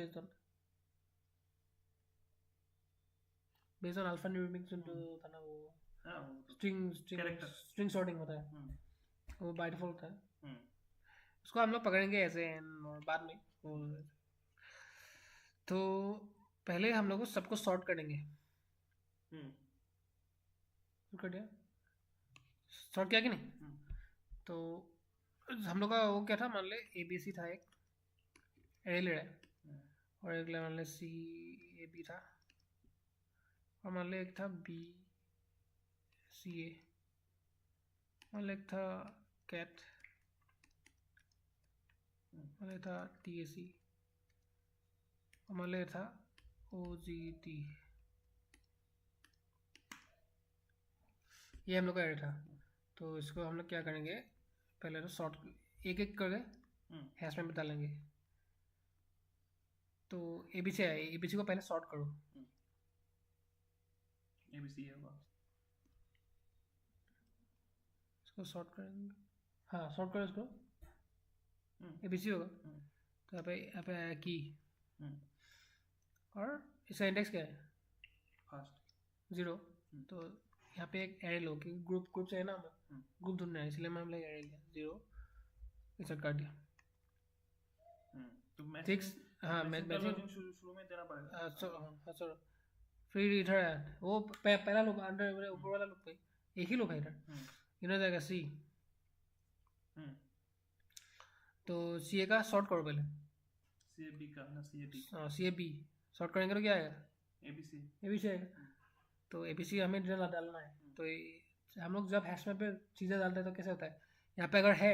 based on alpha numeric जो था ना, वो हाँ, वो तो स्ट्रिंग Character. स्ट्रिंग सॉर्टिंग होता है, वो बाय डिफॉल्ट होता है। हम्म, उसको हम लोग पकड़ेंगे ऐसे और बाद में तो पहले हम लोग सबको सॉर्ट करेंगे। हम्म, कर दिया, सॉर्ट किया कि नहीं? तो हम लोग का वो क्या था, मान ले ए बी सी था, एक एरे ले रहा है, और एक मान ले सी ए बी था, और मान ले एक था बी सी ए, मान ले एक था कैट, मान ले था टी ए सी, और मान ले था ओ जी टी। ये हम लोग का एरे था। तो इसको हम लोग क्या करेंगे, पहले तो सॉर्ट एक एक करके हैश में डालेंगे। तो ए बी सी है, ए बी सी को पहले सॉर्ट करो। ABC होगा। इसको सॉर्ट करेंगे, हाँ सॉर्ट करो इसको, ए बी सी होगा। तो यहाँ पे आया की, और इसका इंडेक्स क्या है? फर्स्ट 0। तो यहाँ पे एक एरे लो, क्योंकि ग्रुप चाहिए ना हमें, ग्रुप ढूंढना है, इसलिए हमने एरे लिया 0, इंसर्ट कर दिया। तो ठीक, हाँ मैसेज शुरू में देना पड़ेगा। सर फिर इधर है वो पहला लूप, अंडर ऊपर वाला लूप पे एक ही लूप है, इधर जाएगा सी। तो सी ए का सॉर्ट करो पहले, CAB का ना CAB। हाँ सी ए बी सॉर्ट करेंगे तो क्या आएगा? ABC। ए बी सी आएगा। तो ए बी सी हमें डालना है। तो हम लोग जब हैश में पे चीज़ें डालते हैं तो कैसे होता है, यहाँ पे अगर है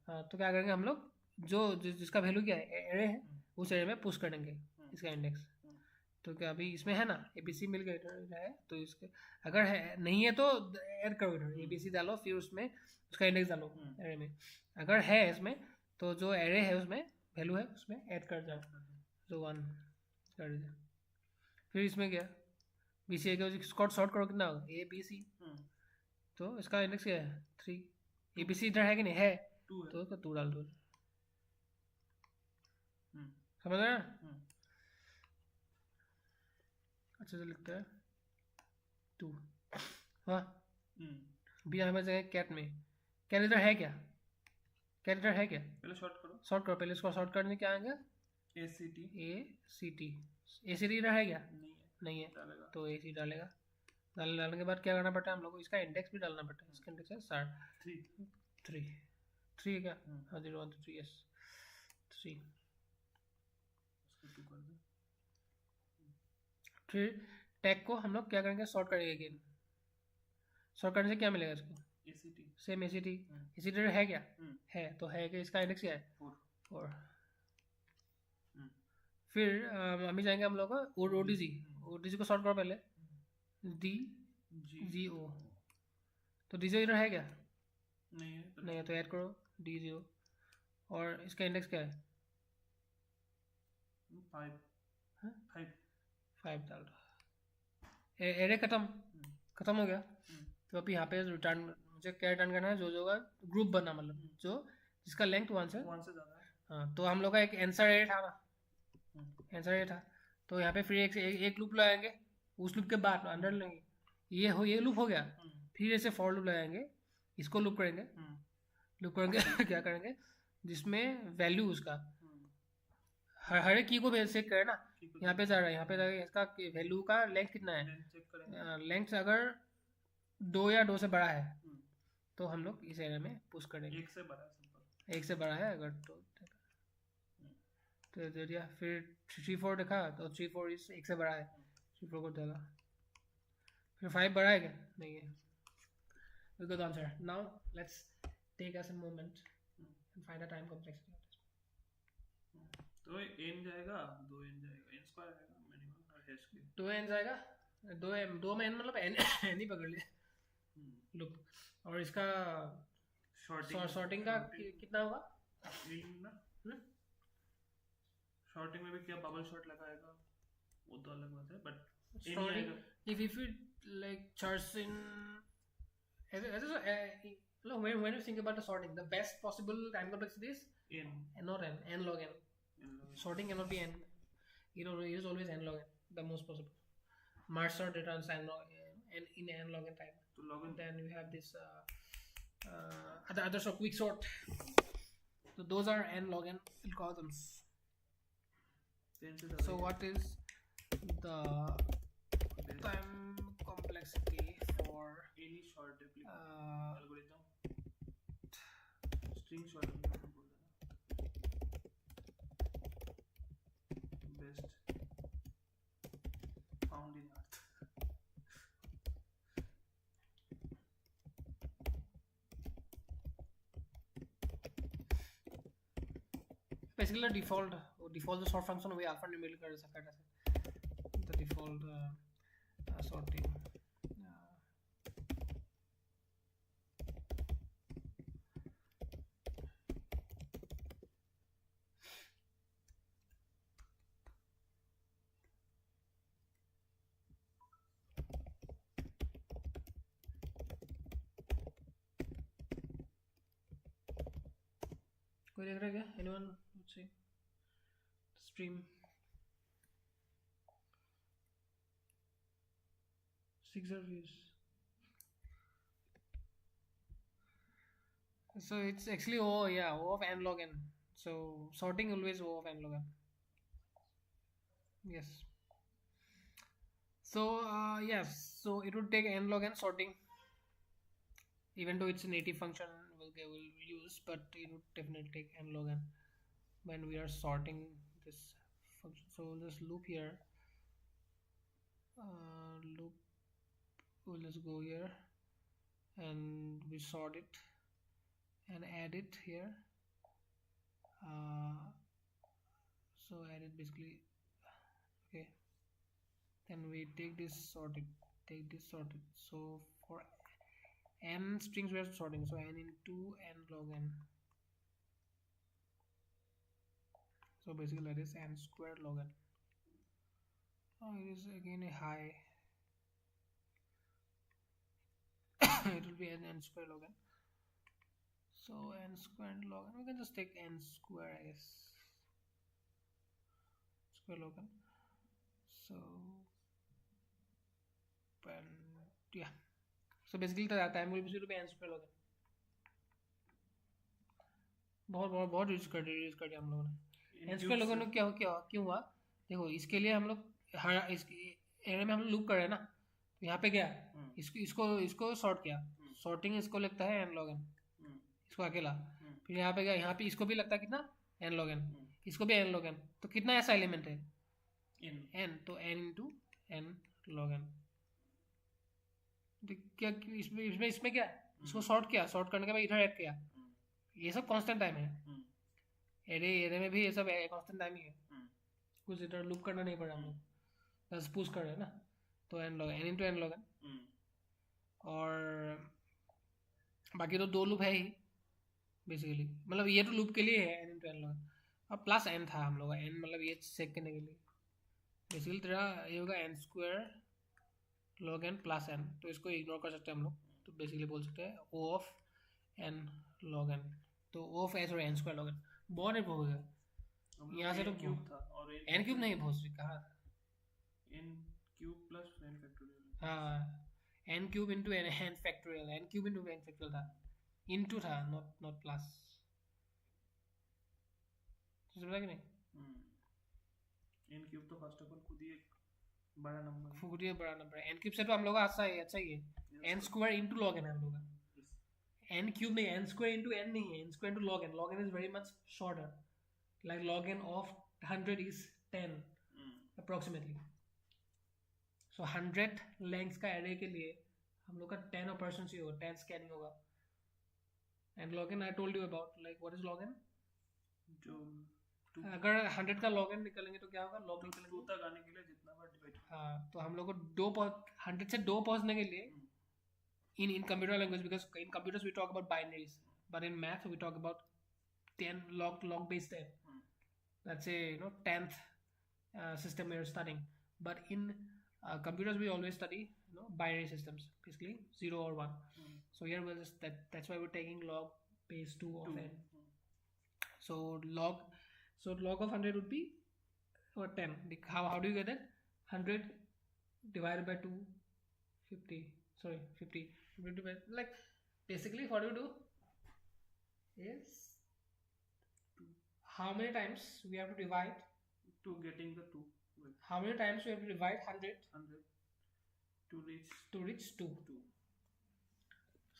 हाँ तो क्या करेंगे हम लोग, जिसका वैल्यू क्या है एरे है, उस एरे में पुश करेंगे इसका इंडेक्स। तो क्या अभी इसमें है ना ए बी सी मिल गया है, तो इसके अगर है नहीं है तो ऐड करो इधर, ए बी सी डालो, फिर उसमें उसका इंडेक्स डालो एरे में। अगर है इसमें तो जो एरे है उसमें वैल्यू है उसमें ऐड कर जाओ, तो 1 कर दीजिए। फिर इसमें क्या बी सी ए का शॉर्ट करो, कितना होगा ए बी सी, तो इसका इंडेक्स क्या है 3। ए बी सी इधर है कि नहीं है, 2 है, तो उसका 2 डाल दो। समझ रहे हैं? अच्छे से लिखता है 2। हाँ बी हमें जगह कैट में, कैट इधर है क्या, कैट इधर है क्या? पहले शॉर्ट करो, शॉर्ट करो पहले, इसको शॉर्ट करने क्या आएगा ACT। ए सी टी इधर है क्या? नहीं है, डालेगा। तो ए सी डालेगा। डालने के बाद क्या करना पड़ता है हम लोग को, इसका इंडेक्स भी डालना पड़ता है। इसका इंडेक्स है 3 है क्या? हाँ 0 1 2 3 यस 3। फिर टैग को हम लोग क्या करेंगे, शॉर्ट करेंगे अगेन। शॉर्ट करने से क्या मिलेगा इसको? ACT। सेम ए सी टी है क्या? है, तो है कि इसका इंडेक्स क्या है 4। फिर अभी जाएंगे हम लोग ओ डी जी को शॉर्ट करो पहले, डी जी ओ। तो डी जी इधर है क्या? नहीं है, तो ऐड करो डी जी ओ, और इसका इंडेक्स क्या है 5 डाल दो। एरे खत्म हो गया। तो अभी यहाँ पे रिटर्न, मुझे क्या रिटर्न करना है, जो होगा ग्रुप बना, मतलब जो जिसका लेंथ 1 से ज़्यादा है। हाँ, तो हम लोग का एक आंसर एरे था ना, आंसर एरे था, तो यहाँ पे फिर एक लूप लगाएंगे, उस लूप के बाद अंडर लेंगे, ये लूप हो गया। फिर ऐसे फॉर लूप लगाएंगे, इसको लूप करेंगे क्या करेंगे, जिसमें वैल्यू उसका हर एक की को चेक करें ना, यहाँ पे जा रहा है, यहाँ पे जाके इसका वैल्यू का लेंथ कितना है, लेंथ अगर 2 या 2 से बड़ा है तो हम लोग इस एरिया में पुश करेंगे। 1 से बड़ा है अगर तो दे दिया। फिर 3 4 देखा तो 3 4 इस 1 से बड़ा है, 3 4 को देगा। फिर 5 बड़ा है क्या? नहीं है, we got the answer. Now let's take us a moment and find the time complexity of this. तो n जाएगा 2n जाएगा n स्क्वायर आएगा मिनिमम और हैश के 2n जाएगा 2 में n मतलब n n ही पकड़ ले लुक और इसका सॉर्टिंग का कितना होगा शॉर्टिंग में भी क्या बबल शॉट लगाएगा वो तो अलग बात है but sorting if you like charts in when you think about the sorting, the best possible time complexity is n or n log n. Sorting cannot be n. It is always n log n, the most possible. Merge sort returns n log n time. So log n. Then we have this others are quick sort. So those are n log n algorithms. So what is the time complexity for any short algorithm? String short algorithm बोल देना. Best found in earth. basically the default the sort function we alphanumeric कर सकता है the default sorting कोई देख रहा है क्या anyone let's see stream 6 views. So it's actually O of n log n. So sorting always O of n log n. Yes. So yes, so it would take n log n sorting, even though it's a native function will use, but it would definitely take n log n when we are sorting this function. So this loop here, let's go here and we sort it and add it here. So add it basically, okay, then we take this sorted. So for n strings we are sorting, so n into n log n, so basically that is n squared log n. It is again a high it will be n squared log n. So n squared log n, we can just take n square, I guess, square log n. So and yeah, so basically the time will be n square log n. बहुत use कर दिया हम लोगों ने n square log n. क्यों हुआ देखो, इसके लिए हम लोग इस एरे में हम लूप कर रहे हैं ना, तो यहाँ पे क्या इसको सॉर्ट किया, सॉर्टिंग इसको लगता है n log n, इसको अकेला, फिर यहाँ पे क्या, यहाँ पे इसको भी लगता है कितना n log n, इसको भी n log n, तो कितना ऐसा एलिमेंट है n, तो n into n log n. क्या इसमें क्या, इसको सॉर्ट किया, सॉर्ट करने के बाद इधर ऐड किया, ये सब कांस्टेंट टाइम है. एरे में भी ये सब कांस्टेंट टाइम ही है, कुछ इधर लूप करना नहीं पड़ा, हम लोग बस पुश कर रहे हैं ना, तो n into n log n. और बाकी तो दो लूप है ही बेसिकली, मतलब ये तो लूप के लिए है n into n log n, अब प्लस n था हम लोग का, n मतलब ये चेक करने के लिए, बेसिकली तेरा ये होगा n square log n plus n, तो इसको इग्नोर कर सकते हैं हम लोग, तो बेसिकली बोल सकते हैं O of n log n, तो O of s और n स्क्वायर log n बहुत है, हो गया यहाँ से. तो क्यूब था और n क्यूब नहीं बहुत कहा, n cube plus n factorial, हाँ n cube into n factorial, n cube into n factorial था, इंटू था, नॉट प्लस, समझा कि नहीं. n क्यूब तो फर्स्ट ऑफ ऑल खुद ही एक बड़ा नंबर है, n क्यूब से तो हम लोग अच्छा ही है, n square into log n है हम लोग का, n क्यूब नहीं, n स्क्वायर इंटू n नहीं है, n square into log n is very much shorter, like log n of 100 is 10 approximately. So 100 lengths का एरे के लिए हम लोग का 10 ऑपरेशन ही होगा, 10 स्कैनिंग होगा. And login I told you about, like what is login. जो अगर 100 का लॉगिन निकलेंगे तो क्या होगा, लॉग निकलेंगे 2 तक आने के लिए जितना बार डिवाइड. हाँ, तो हम लोग को 100 से 2 पहुंचने के लिए in computer language, because in computers we talk about binaries, but in math we talk about 10 log base 10. Let's say, you know, 10th system we are studying, but in computers we always study, you know, binary systems, basically 0 or 1. So here we'll just that's why we're taking log base 2 of n. So log of 100 would be or 10. How do you get it? 100 divided by 2, 50. Sorry, 50. Like basically what you do is how many times we have to divide to getting the 2. How many times we have to divide 100 to reach 2.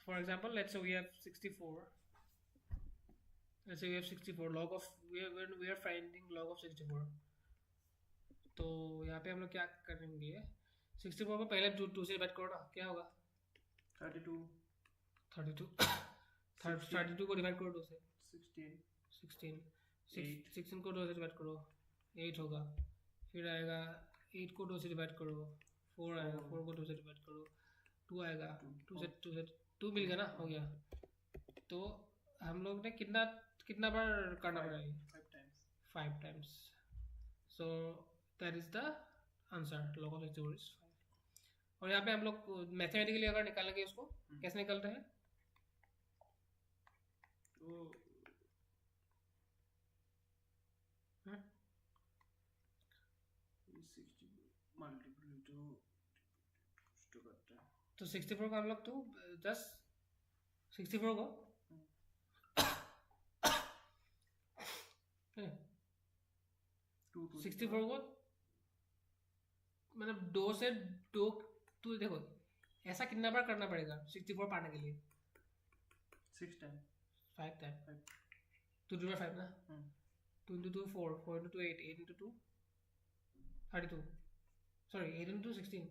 For example, let's say we have 64. Let's say we have 64 log of we are finding log of 64. तो यहाँ पे हम लोग क्या करेंगे, 64 को पहले 2 से डिवाइड करो ना, क्या होगा 32 को डिवाइड करो 2 से 16 को 2 से डिवाइड करो 8 होगा, फिर आएगा 8 को 2 से डिवाइड करो 4 आएगा, 4 को 2 से डिवाइड करो 2 आएगा, 2 मिल गया ना, हो गया. तो हम लोग ने कितना बार करना पड़ेगा, 5 times. So that is the answer, log of 64 is 5. और यहाँ पे हम लोग मैथमेटिकली अगर निकालेंगे उसको कैसे निकलते हैं, तो 64 को हम लोग तो जस्ट 64 को 64 को मतलब 2 से 2, तो देखो ऐसा कितना बार करना पड़ेगा 64 पाने के लिए, 6 टाइम 5 टाइम 2 to 5 ना, 2 into 2 4, 4 into 2 8, 8 into 2 32, sorry 8 into 2 16,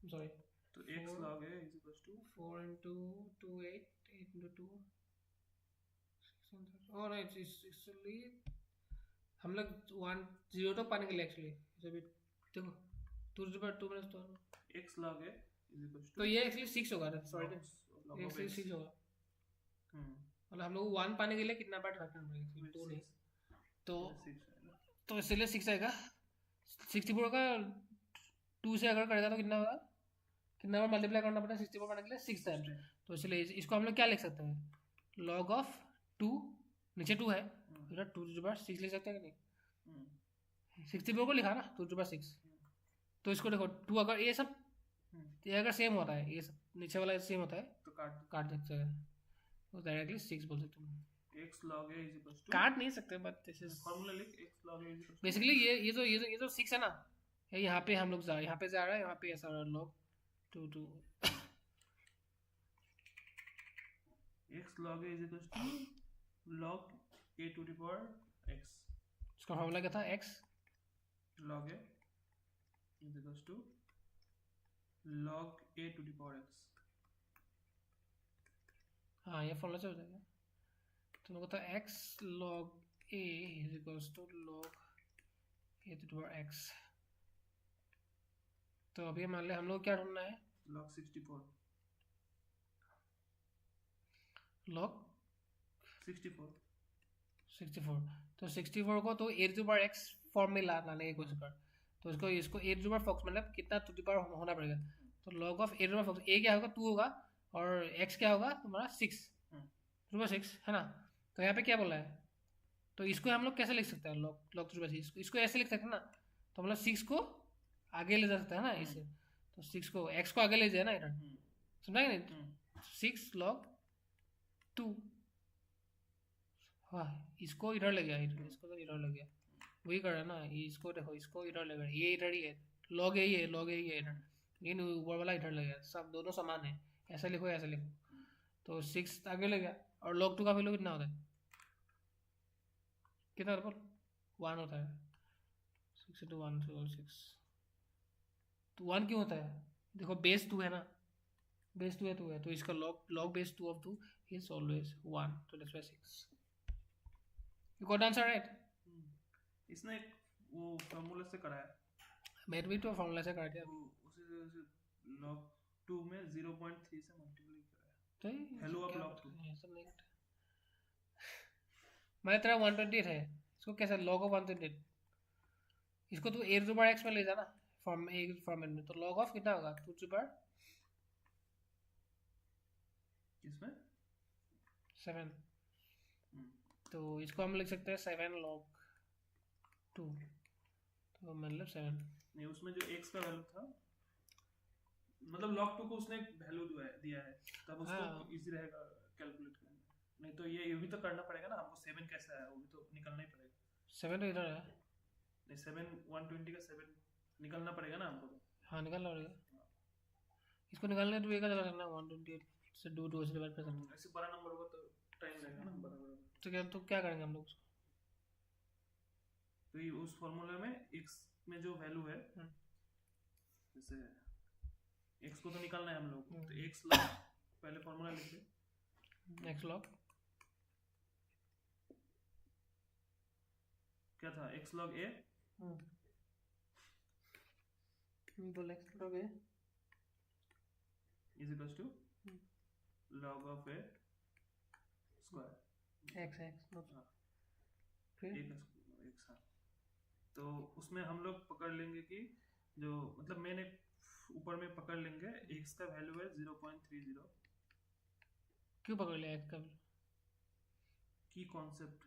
I'm sorry. तो x log है is equals to 4 into 2 8, 8 into 2 600. oh no, it's actually हम लोग 1 0 तक पाने के लिए एक्चुअली जब देखो 2 to the power 2 minus 2 x log है is equals to, तो ये एक्चुअली 6 होगा ना, सॉरी एक्चुअली 6 होगा. मतलब हम लोग 1 पाने के लिए कितना बार डिवाइड करना पड़ेगा, 2 नहीं, तो इसलिए 6 आएगा. 64 का 2 से अगर करेगा तो कितना होगा, कितना बार मल्टीप्लाई करना पड़ेगा 64 पाने के लिए, 6 टाइम्स. तो इसलिए इसको हम लोग क्या लिख सकते हैं, log of 2, नीचे 2 है, फिर 2 to the power 6 लिख सकते हैं कि नहीं. 64 को लिखा ना 2 to the power 6, तो इसको देखो 2 अगर ये सब ये अगर सेम होता है, ये सब नीचे वाला सेम होता है तो काट सकते हैं, तो डायरेक्टली 6 बोल सकते हैं. x log है is equals to, काट नहीं सकते बट दिस इज फार्मूला लिख, x log है is equals to बेसिकली ये जो 6 है ना, यहाँ पे हम लोग यहाँ पे जा रहा है, यहाँ पे ऐसा log 2 x log है is equals to log a to the power x. इसका फार्मूला क्या था, x log है is equals to log a to the power x. हाँ ये फार्मूला से हो जाएगा. तो मेरे को था x log a is equals to log a to the power x. तो अभी मान ले हम लोग क्या ढूंढना है, log 64 तो 64 को तो a to the power x form में लाने की कोशिश कर. तो इसको a to the power fox मतलब कितना to the power होना पड़ेगा, तो log of a to the power fox a क्या होगा 2 होगा और x क्या होगा तुम्हारा 6 to the power 6 है ना. तो यहाँ पे क्या बोला है, तो इसको हम लोग कैसे लिख सकते हैं, log to the power 6 इसको ऐसे लिख सकते हैं ना, तो मतलब 6 को आगे ले जा सकते हैं ना इसे, तो 6 को x को आगे ले जाए ना इधर, समझा नहीं, 6 log 2, हाँ इसको इधर ले गया, इसको तो इधर ले गया, वही कर रहा है ना, इसको देखो इसको इधर ले गया, ये इधर ही है, log यही है इधर, लेकिन ऊपर वाला इधर ले गया, सब दोनों समान है, ऐसे लिखो ऐसे लिखो, तो 6 आगे ले गया. और log 2 का वैल्यू कितना होता है, कितना होता है 1 होता है, 6 into 1 6, तो 1 क्यों होता है, देखो बेस 2 है ना, base 2 है 2 है तो इसका log base 2 of 2 is always 1 so that's why 6 you got the answer right इसने एक वो फॉर्मूला से कराया मेरे भी तो फॉर्मूला से कर दिया उसे log 2 में 0.3 से मल्टीप्लाई कराया तो वैल्यू ऑफ log 2 ये सब नहीं करते मैं तेरा 128 है इसको कैसे log of 128 इसको तू a to the power x में ले जाना फॉर्म a फॉर्मेट में तो log of कितना होगा 2 to the power इसमें 7 तो इसको हम लिख सकते हैं 7 log 2 तो मतलब 7 नहीं उसमें जो x का वैल्यू था मतलब log 2 को उसने वैल्यू दिया है तब उसको इजी रहेगा कैलकुलेट करना नहीं तो ये भी तो करना पड़ेगा ना हमको 7 कैसा है वो भी तो निकलना ही पड़ेगा 7 तो इधर है नहीं 7 120 का 7 निकलना पड़ेगा ना हमको तो हाँ निकालना पड़ेगा इसको निकालने तो एक जगह करना 128 से 2 से डिवाइड कर सकते ऐसे बड़ा नंबर होगा तो टाइम लगेगा ना बराबर तो क्या करेंगे हम लोग उसको तो ये उस फॉर्मूला में x में जो वैल्यू है जैसे x को तो निकालना है हम लोग तो x log पहले फॉर्मूला लिखिए x log क्या था x log a बोल x log a is equals to log of a square x not फिर x हाँ तो उसमें हम लोग पकड़ लेंगे कि जो मतलब मैंने ऊपर में पकड़ लेंगे x का वैल्यू है 0.30 क्यों पकड़ लिया x का की कॉन्सेप्ट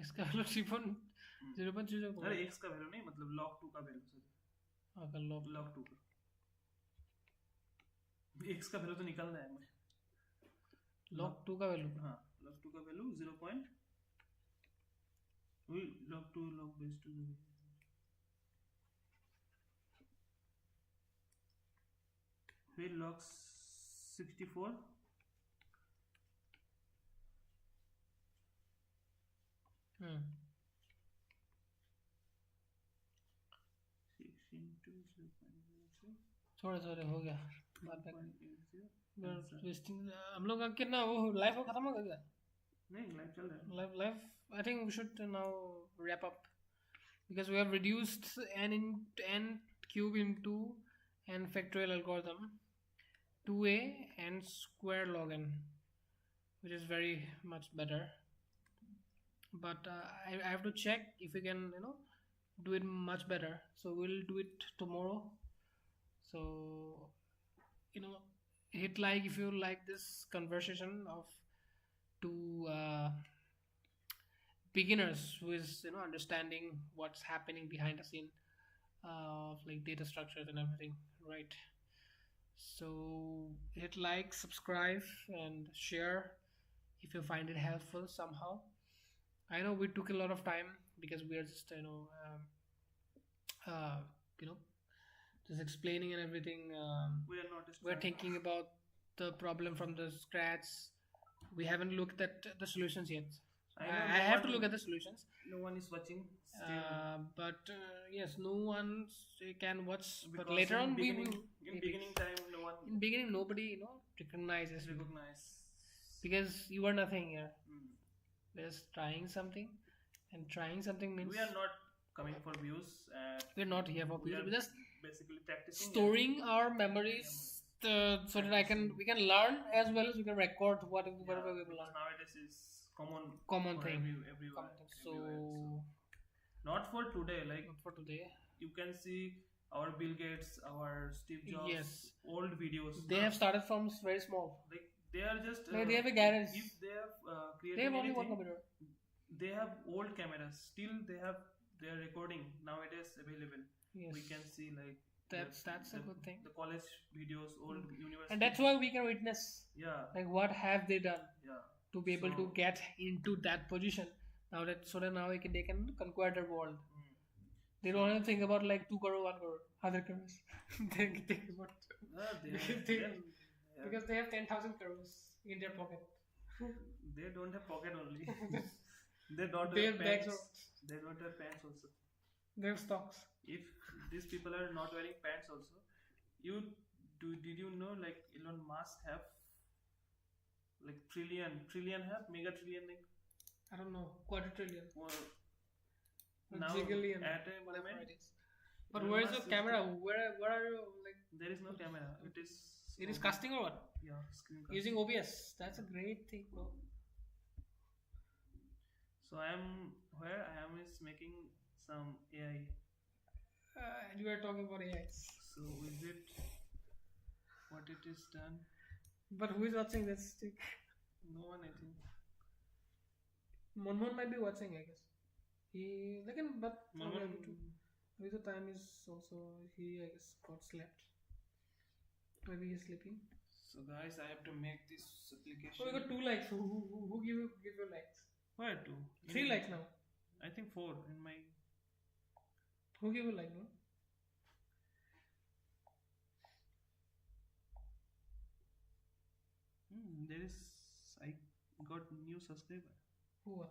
x का वैल्यू 0.30 अरे x का वैल्यू नहीं मतलब log 2 का वैल्यू सर अगर log 2 का x का वैल्यू तो निकालना है हमें log 2 का वैल्यू हाँ log 2 का वैल्यू 0. वही log 2 log base 2 फिर log 64 थोड़ा हो गया बात हम लोग का कितना वो लाइफ वो खत्म हो गया नहीं लाइफ चल रहा है life I think we should now wrap up because we have reduced n cube into n factorial algorithm 2a and square log n which is very much better but I have to check if we can do it much better so we'll do it tomorrow so hit like if you like this conversation of two beginners who is understanding what's happening behind the scene of like data structures and everything, right? So hit like, subscribe and share if you find it helpful somehow. I know we took a lot of time because we are just just explaining and everything. We're thinking about the problem from the scratch. We haven't looked at the solutions yet. I have to look at the solutions. No one is watching but yes, no one can watch. Because but later on, beginning time, no one. In beginning, nobody recognizes because you are nothing here. We're just trying something, and trying something means we are not coming for views. We're not here for views. We're just basically practicing, storing our memories so that we can learn as well as we can record whatever we learn. Nowadays is common thing. Everyone. So not for today. Like not for today. You can see our Bill Gates, our Steve Jobs, old videos. They have started from very small. Like they are just. They have a garage. If they have created they have only anything, one computer. They have old cameras. Still, they have their recording nowadays available. Yes. We can see like. That's a good thing. The college videos, old university. And that's why we can witness. Yeah. Like what have they done? Yeah. To be able to get into that position. Now that they can conquer the world. They don't even think about like 2 crore, 1 crore, other crores. They think about because they have 10,000 crores in their pocket. They don't have pocket only. They don't have have bags. They don't have pants also. They have stocks. If these people are not wearing pants also, did you know like Elon Musk have like trillion have mega trillion like I don't know, quadrillion. well, Or now gigillion, at a whatever moment it is. But Elon where is Musk your is camera? Where are you like? there is no camera. It is casting or what? Yeah, screen Using casting. OBS. That's a great thing, bro. So I am is making some AI. And you are talking about AI. So is it what it is done? But who is watching this? No one, I think. Monmon might be watching, I guess. He like but Monmon, with the time is also he I guess got slept. Maybe he's sleeping. so guys, I have to make this application. So we got 2 likes. Who give you likes? Where to? 3 likes now. I think 4 in my. Who give you like no? There is. I got new subscriber. Who?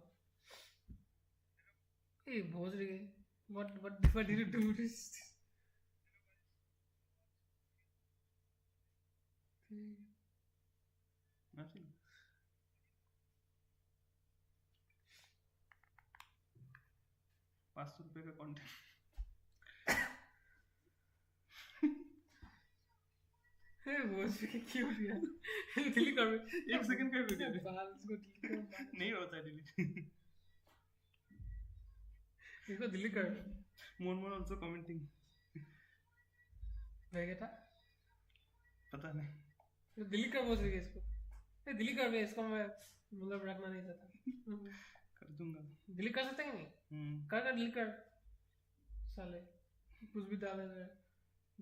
Hey, Bhojri, what did you do this? Nothing. ₹500 का content. Hey, Bhojri, क्यों यार? Delete कर. 1 second का video बाल इसको delete कर. नहीं होता डिलीट. इसको delete कर. Monmon also commenting. वेगेटा? पता नहीं. तो delete कर Bhojri इसको. ये delete कर बे इसको मैं मतलब रखना नहीं चाहता. कर दूंगा. delete कर सकते हैं नहीं? कर delete कर. साले कुछ भी डाल दे.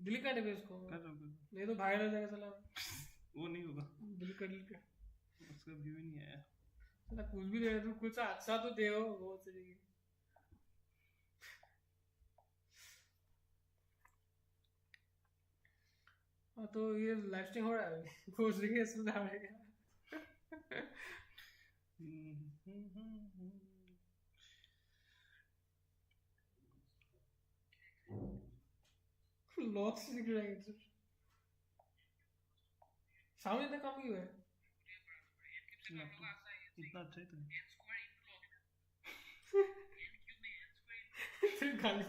delete कर दे इसको. कर दो. नहीं तो भाइरल हो जाएगा साला. वो नहीं होगा. delete कर. उसका व्यू ही नहीं आया. साला कुछ भी दे तो कुछ अच्छा तो दे हो वो तरीके. हाँ तो ये लाइव स्ट्रीम हो रहा है. खोज रही है इसमें डालेगा. लॉस दिख रहा है इधर. साउंड इतना कम क्यों है? इतना अच्छा ही तो फिर गाली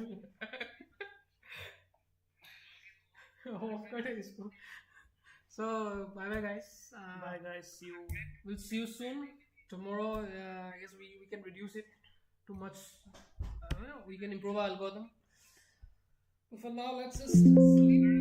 ऑफ कर दे इसको. So bye guys. Bye guys, see you. We'll see you soon. Tomorrow, I guess we can reduce it too much. We can improve our algorithm. But for now, let's just sleep.